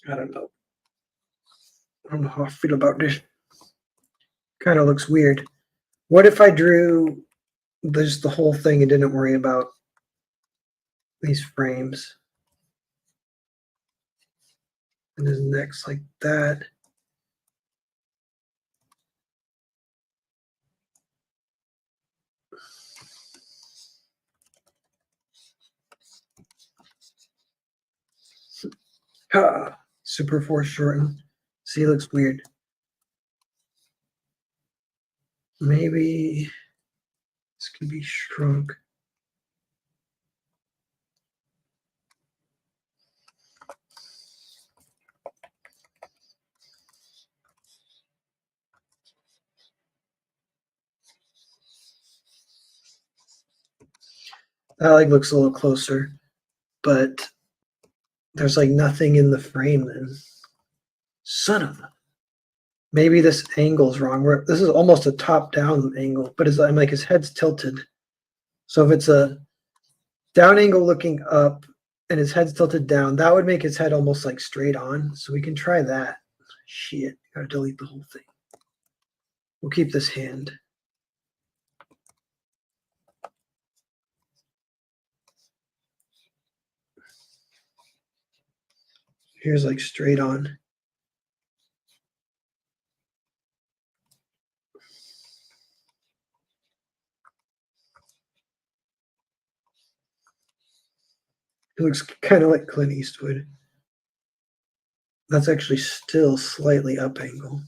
I don't know. I don't know how I feel about this. Kind of looks weird. What if I drew just the whole thing and didn't worry about these frames? And his neck's like that. Super force shorten. See, it looks weird. Maybe this could be shrunk. That like looks a little closer, but there's like nothing in the frame then. Son of a. Maybe this angle's wrong. This is almost a top-down angle, but I'm like his head's tilted. So if it's a down angle looking up and his head's tilted down, that would make his head almost like straight on. So we can try that. Shit, gotta delete the whole thing. We'll keep this hand. Here's like straight on. It looks kind of like Clint Eastwood. That's actually still slightly up angle.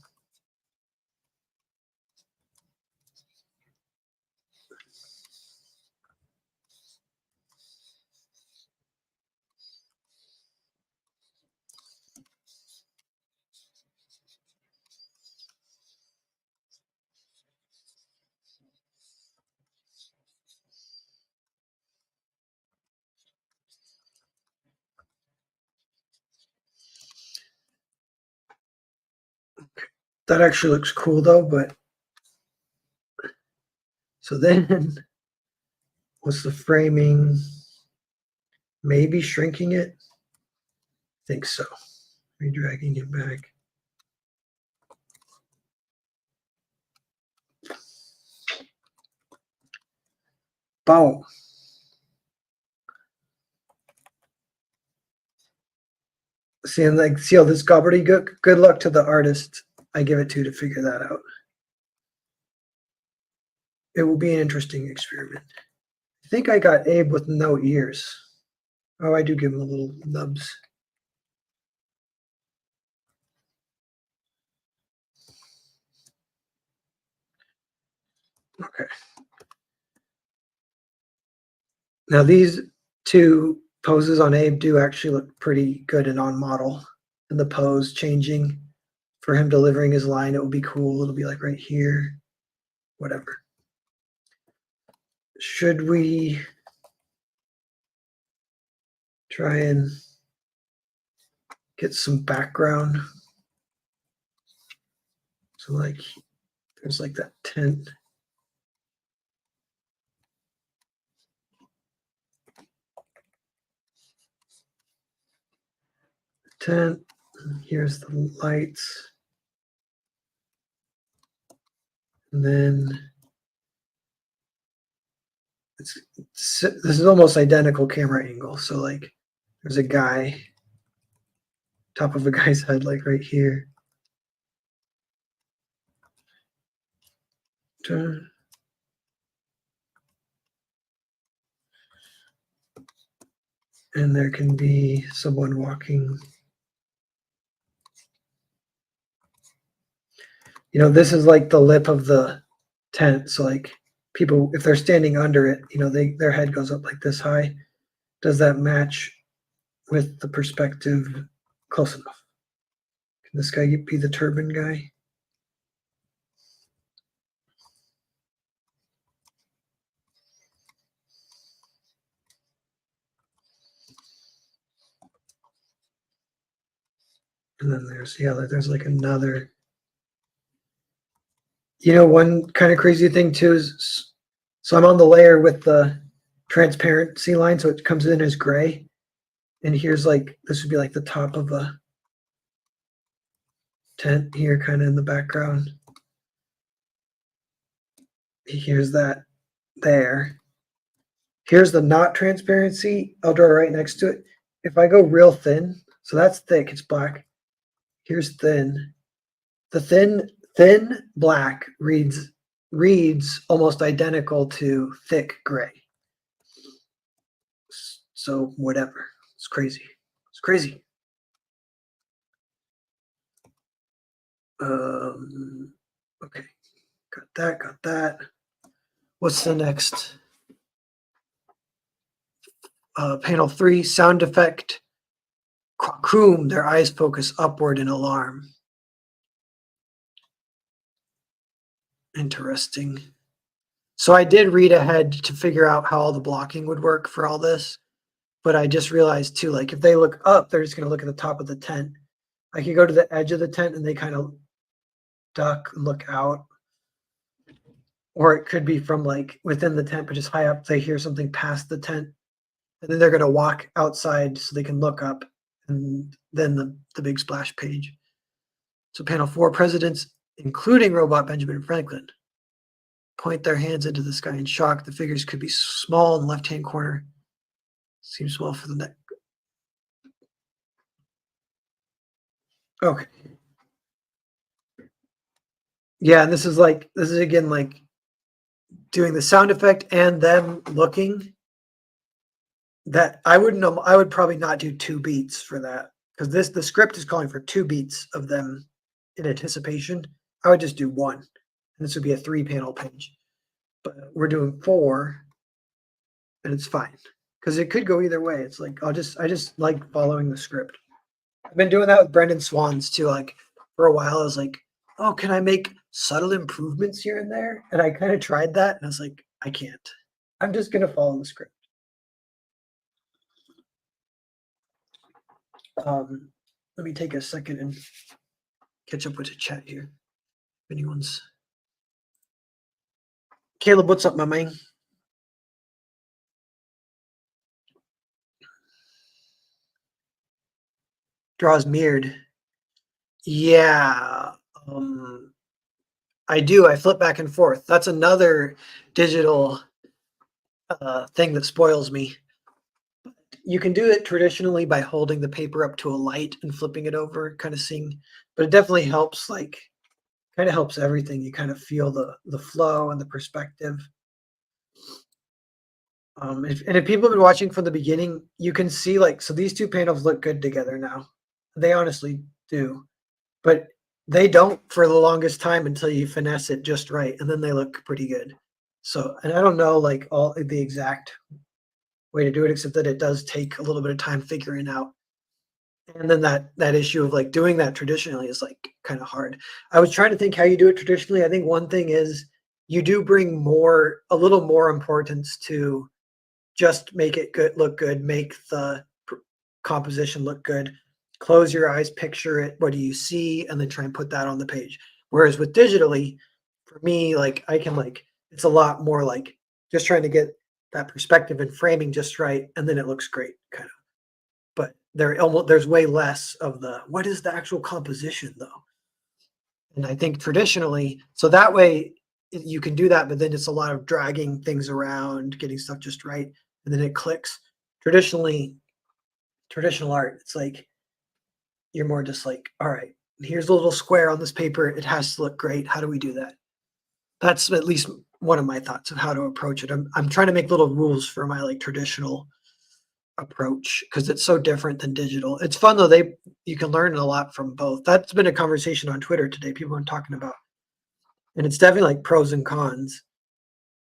That actually looks cool though, but so then what's the framing? Maybe shrinking it? I think so. Redragging it back. Boom. See, and like, see all this gobbledygook? Good luck to the artist I give it to figure that out. It will be an interesting experiment. I think I got Abe with no ears. Oh, I do give him a little nubs. Okay. Now these two poses on Abe do actually look pretty good and on model. And the pose changing for him delivering his line, it will be cool. It'll be like right here, whatever. Should we try and get some background? So like, there's like that tent. Tent, here's the lights. And then this is almost identical camera angle. So like there's a guy, top of a guy's head, like right here. Turn. And there can be someone walking. You know, this is like the lip of the tent. So like people, if they're standing under it, you know, their head goes up like this high. Does that match with the perspective close enough? Can this guy be the turban guy? And then there's like another. You know, one kind of crazy thing too is, so I'm on the layer with the transparency line, so it comes in as gray. And here's like, this would be like the top of a tent here, kind of in the background. Here's that there. Here's the not transparency. I'll draw right next to it. If I go real thin, so that's thick, it's black. Here's thin. The thin black reads almost identical to thick gray. So whatever. It's crazy. It's crazy. Okay. Got that. What's the next? Panel 3, sound effect. Quackoom, their eyes focus upward in alarm. Interesting. So I did read ahead to figure out how all the blocking would work for all this, but I just realized too, like if they look up, they're just gonna look at the top of the tent. I could go to the edge of the tent and they kind of duck and look out. Or it could be from like within the tent, but just high up, they hear something past the tent. And then they're gonna walk outside so they can look up and then the big splash page. So panel 4, presidents, including robot Benjamin Franklin, point their hands into the sky in shock. The figures could be small in the left-hand corner. Seems small for the neck. Okay. Yeah, and this is again like doing the sound effect and them looking. That I wouldn't know. I would probably not do 2 beats for that because the script is calling for 2 beats of them in anticipation. I would just do 1, and this would be a 3-panel page. But we're doing 4, and it's fine because it could go either way. It's like I just like following the script. I've been doing that with Brendan Swans too. Like for a while, I was like, "Oh, can I make subtle improvements here and there?" And I kind of tried that, and I was like, "I can't. I'm just gonna follow the script." Let me take a second and catch up with the chat here. If anyone's Caleb, what's up, my man? Draws mirrored. Yeah. I do. I flip back and forth. That's another digital thing that spoils me. You can do it traditionally by holding the paper up to a light and flipping it over, kind of seeing, but it definitely helps, like, kind of helps everything. You kind of feel the flow and the perspective. If people have been watching from the beginning, you can see like so these 2 panels look good together now. They honestly do, but they don't for the longest time until you finesse it just right, and then they look pretty good. So, and I don't know like all the exact way to do it, except that it does take a little bit of time figuring out. And then that issue of like doing that traditionally is like kind of hard. I was trying to think how you do it traditionally. I think one thing is you do bring a little more importance to just make it good, look good, make the composition look good. Close your eyes, picture it. What do you see? And then try and put that on the page. Whereas with digitally, for me, like I can like it's a lot more like just trying to get that perspective and framing just right, and then it looks great, kind of. But there's way less of the what is the actual composition though. And I think traditionally, so that way you can do that, but then it's a lot of dragging things around, getting stuff just right, and then it clicks. Traditionally, traditional art, it's like you're more just like, all right, here's a little square on this paper. It has to look great. How do we do that? That's at least one of my thoughts of how to approach it. I'm trying to make little rules for my like traditional approach because it's so different than digital. It's fun though. You can learn a lot from both. That's been a conversation on Twitter today. People are talking about, and it's definitely like pros and cons.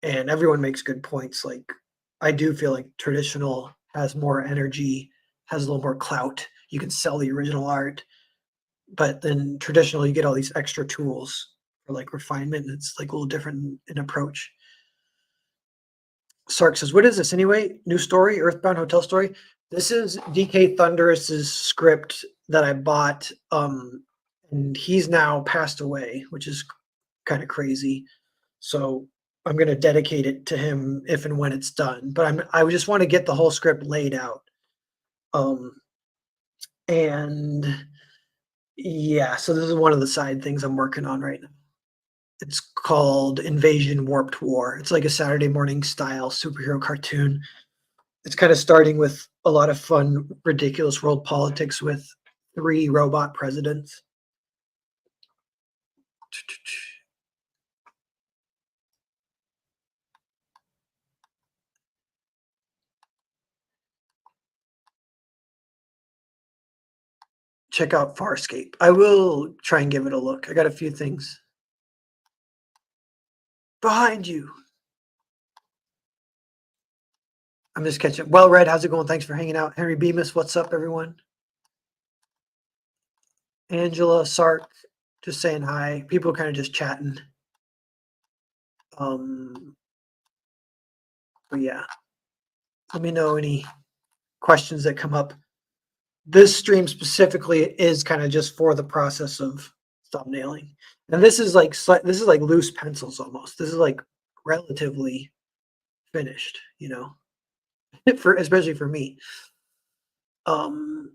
And everyone makes good points. Like I do feel like traditional has more energy, has a little more clout. You can sell the original art, but then traditional you get all these extra tools for like refinement. And it's like a little different in approach. Sark says, "What is this anyway? New story, Earthbound Hotel Story." This is DK Thunderous's script that I bought, and he's now passed away, which is kind of crazy. So I'm going to dedicate it to him if and when it's done. But I just want to get the whole script laid out. And yeah, so this is one of the side things I'm working on right now. It's called Invasion Warped War. It's like a Saturday morning style superhero cartoon. It's kind of starting with a lot of fun, ridiculous world politics with 3 robot presidents. Check out Farscape. I will try and give it a look. I got a few things. Behind you. I'm just catching. Well, Red, how's it going? Thanks for hanging out. Henry Bemis, what's up, everyone? Angela, Sark, just saying hi. People kind of just chatting. But yeah, let me know any questions that come up. This stream specifically is kind of just for the process of thumbnailing. And this is like this is like loose pencils almost. This is like relatively finished, you know, for especially for me. Um,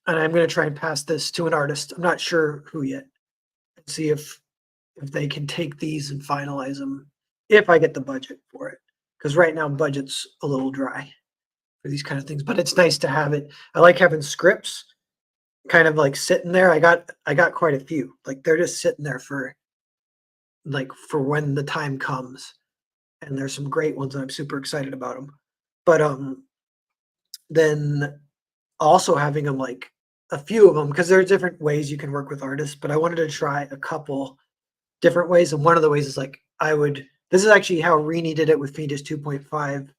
and I'm gonna try and pass this to an artist. I'm not sure who yet. And see if they can take these and finalize them if I get the budget for it. Because right now budget's a little dry for these kind of things. But it's nice to have it. I like having scripts kind of like sitting there. I got quite a few. Like they're just sitting there for like for when the time comes. And there's some great ones and I'm super excited about them. But then also having them like a few of them because there's different ways you can work with artists, but I wanted to try a couple different ways. And one of the ways is like this is actually how Rini did it with Phoenix 2.5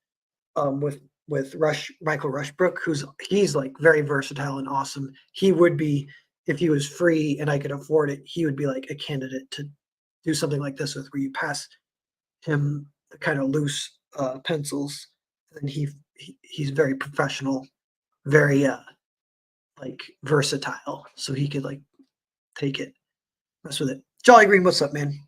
with Michael Rushbrook, he's like very versatile and awesome. He would be, if he was free and I could afford it, he would be like a candidate to do something like this with, where you pass him the kind of loose pencils, and he's very professional, very like versatile, so he could like take it, mess with it. Jolly Green, what's up, man?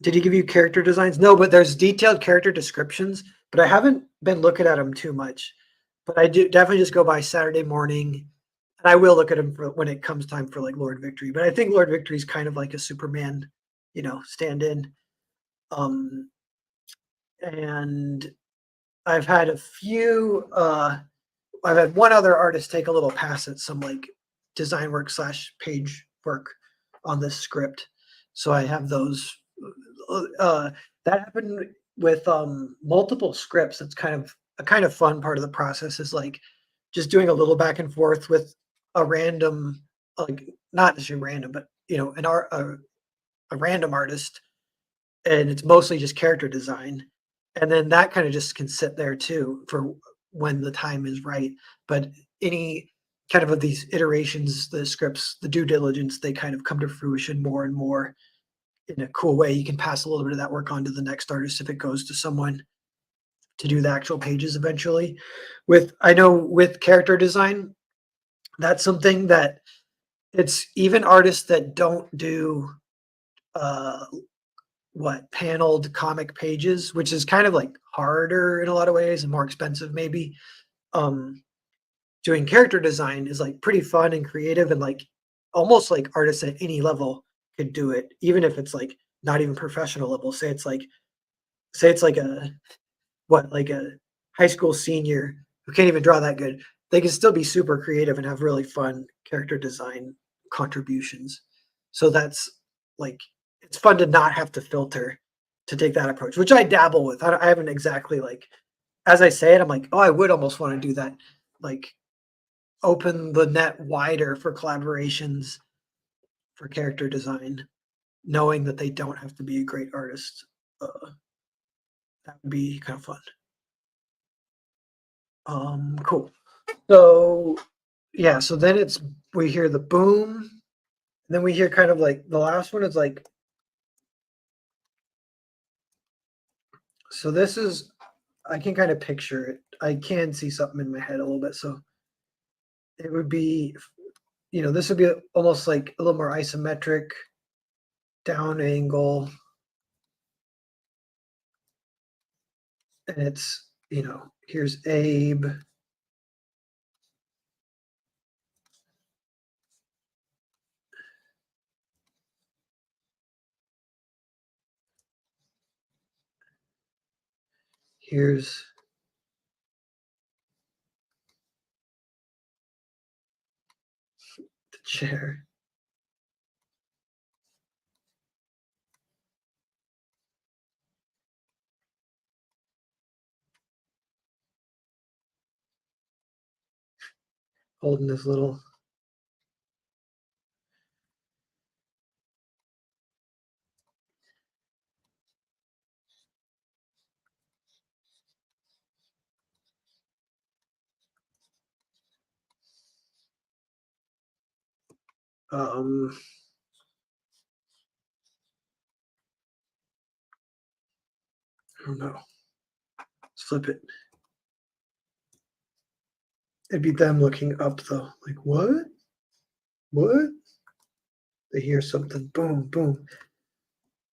Did he give you character designs? No, but there's detailed character descriptions, but I haven't been looking at them too much. But I do definitely just go by Saturday morning, and I will look at them for when it comes time for like Lord Victory. But I think Lord Victory is kind of like a Superman, stand-in. Um, and I've had a few. I've had one other artist take a little pass at some like design work slash page work on this script, so I have those. Uh, that happened with multiple scripts. It's kind of a kind of fun part of the process is like just doing a little back and forth with a random, like not necessarily random, but a random artist, and it's mostly just character design, and then that kind of just can sit there too for when the time is right. But any kind of these iterations, the scripts, the due diligence, they kind of come to fruition more and more in a cool way. You can pass a little bit of that work on to the next artist if it goes to someone to do the actual pages eventually. I know with character design, that's something that it's even artists that don't do uh paneled comic pages, which is kind of like harder in a lot of ways and more expensive maybe. Um Doing character design is like pretty fun and creative, and like almost like artists at any level could do it, even if it's like not even professional level. Say it's like a high school senior who can't even draw that good. They can still be super creative and have really fun character design contributions. So that's like it's fun to not have to filter to take that approach, which I dabble with. I haven't exactly like as I say it, I'm like, oh, I would almost want to do that, like open the net wider for collaborations for character design, knowing that they don't have to be a great artist. That would be kind of fun. Cool. So yeah, so then we hear the boom, and then we hear kind of like the last one is like, so this is, I can kind of picture it. I can see something in my head a little bit. So it would be, this would be almost like a little more isometric, down angle, and it's, here's Abe. Here's the chair. Holding this little. Um, I don't know. flip it. It'd be them looking up though. Like, what? What? They hear something. Boom, boom.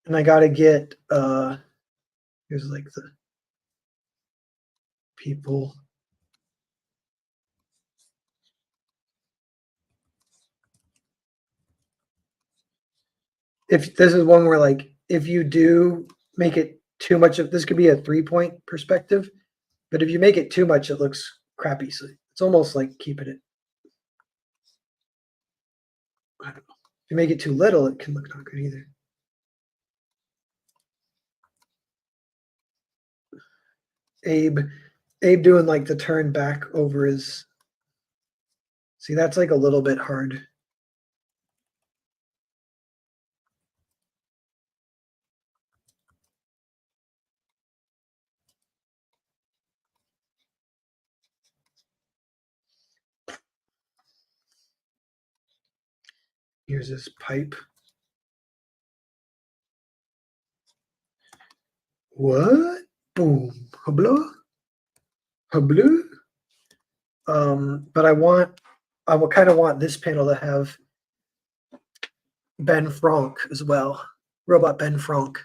And I gotta get here's like the people. If this is one where like if you do make it too much of this could be a 3-point perspective, but if you make it too much, it looks crappy. So it's almost like keeping it. I don't know. If you make it too little, it can look not good either. Abe doing like the turn back over his. See, that's like a little bit hard. Here's this pipe. What? Boom. Habla? Habla? But I will kind of want this panel to have Ben Franck as well. Robot Ben Franck.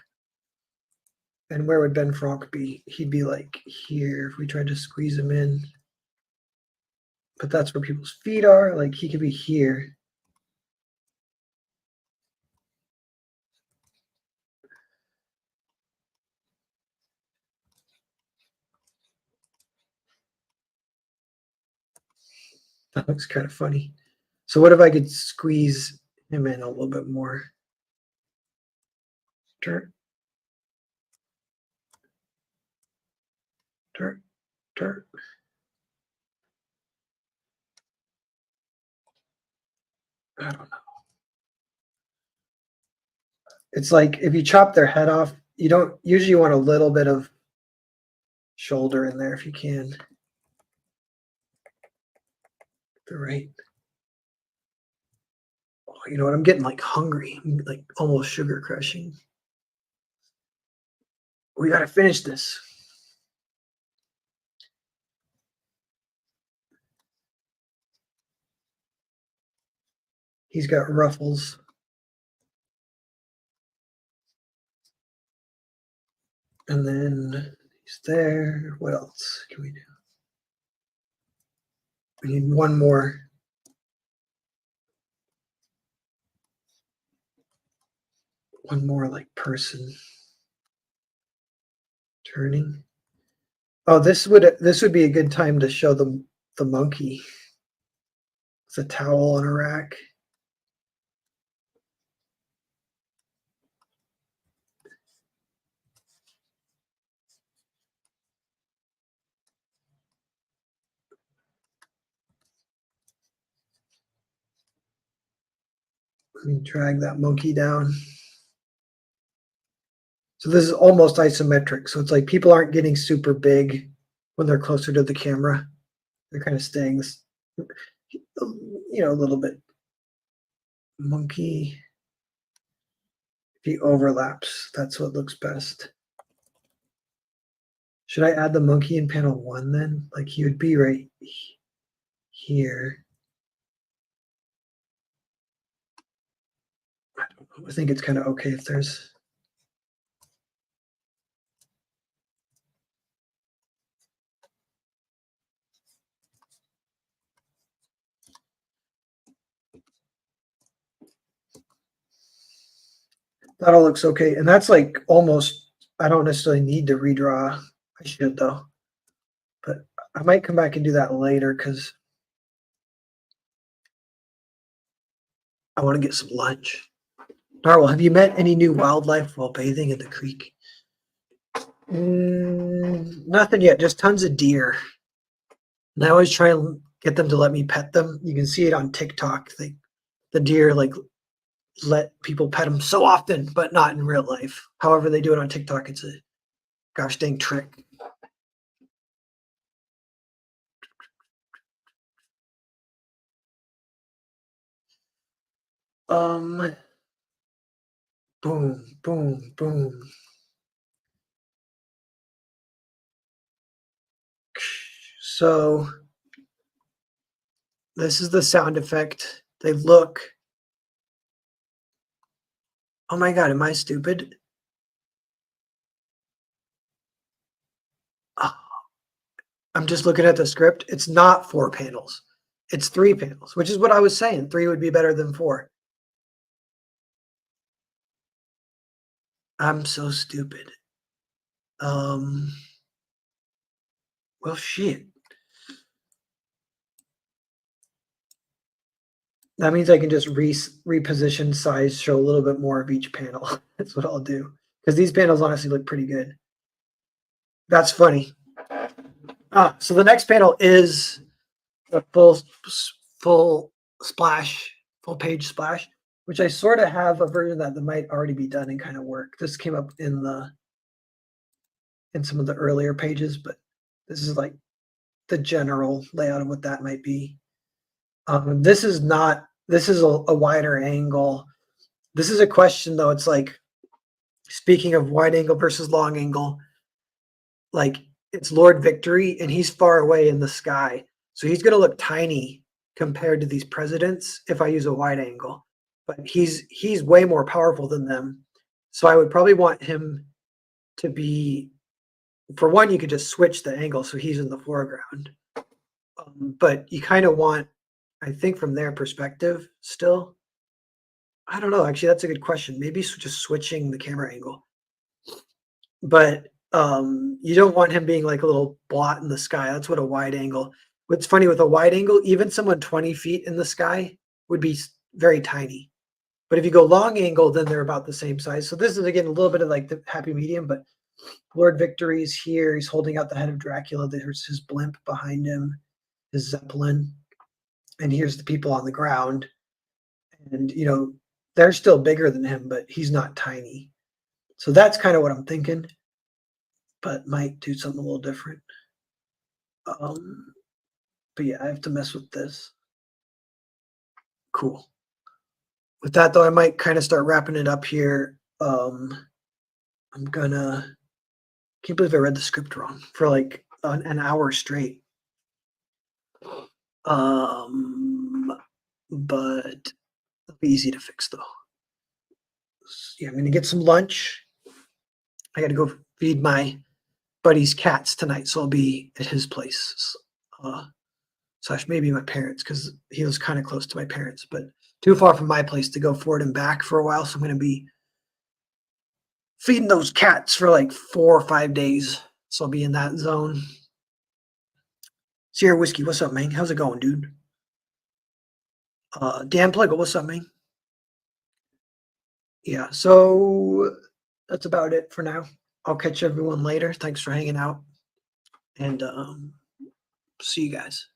And where would Ben Franck be? He'd be like here if we tried to squeeze him in. But that's where people's feet are. Like he could be here. That looks kind of funny. So what if I could squeeze him in a little bit more? Turn. Turn. Turn. I don't know. It's like if you chop their head off, you don't usually want a little bit of shoulder in there if you can. The right. Oh, you know what? I'm getting like hungry. I'm like almost sugar crushing. We got to finish this. He's got ruffles. And then he's there. What else can we do? We need one more. One more like person turning. Oh, this would be a good time to show them the monkey. It's a towel on a rack. Let me drag that monkey down. So this is almost isometric. So it's like people aren't getting super big when they're closer to the camera. They're kind of staying this, a little bit. Monkey. If he overlaps, that's what looks best. Should I add the monkey in panel 1 then? Like he would be right here. I don't know. I think it's kind of okay if there's. That all looks okay. And that's like almost, I don't necessarily need to redraw. I should though. But I might come back and do that later because I want to get some lunch. Narwhal, have you met any new wildlife while bathing in the creek? Nothing yet, just tons of deer. And I always try and get them to let me pet them. You can see it on TikTok. The deer like let people pet them so often, but not in real life. However, they do it on TikTok. It's a gosh dang trick. Boom, boom, boom. So this is the sound effect. They look. Oh my God, am I stupid? Oh, I'm just looking at the script. It's not 4 panels. It's 3 panels, which is what I was saying. 3 would be better than 4. I'm so stupid. Well, shit. That means I can just reposition size, show a little bit more of each panel. That's what I'll do. Because these panels honestly look pretty good. That's funny. So the next panel is a full splash, full page splash, which I sort of have a version that might already be done and kind of work. This came up in some of the earlier pages, but this is like the general layout of what that might be. This is a wider angle. This is a question though. It's like, speaking of wide angle versus long angle, like it's Lord Victory and he's far away in the sky. So he's going to look tiny compared to these presidents if I use a wide angle, but he's way more powerful than them. So I would probably want him to be, for one, you could just switch the angle so he's in the foreground. But you kind of want, I think from their perspective still, I don't know, actually that's a good question. Maybe just switching the camera angle. But you don't want him being like a little blot in the sky. That's what a wide angle. What's funny with a wide angle, even someone 20 feet in the sky would be very tiny. But if you go long angle, then they're about the same size. So this is again a little bit of like the happy medium, but Lord Victory's here. He's holding out the head of Dracula. There's his blimp behind him, his Zeppelin. And here's the people on the ground. And they're still bigger than him, but he's not tiny. So that's kind of what I'm thinking, but might do something a little different. But yeah, I have to mess with this. Cool. With that though, I might kind of start wrapping it up here. I'm gonna, can't believe I read the script wrong for like an hour straight. But it'll be easy to fix though. Yeah, I'm gonna get some lunch. I gotta go feed my buddy's cats tonight, so I'll be at his place. Slash maybe my parents, because he was kind of close to my parents, but too far from my place to go forward and back for a while. So I'm going to be feeding those cats for like 4 or 5 days. So I'll be in that zone. Sierra Whiskey, what's up, man? How's it going, dude? Dan Pluggle, what's up, man? Yeah, so that's about it for now. I'll catch everyone later. Thanks for hanging out, and see you guys.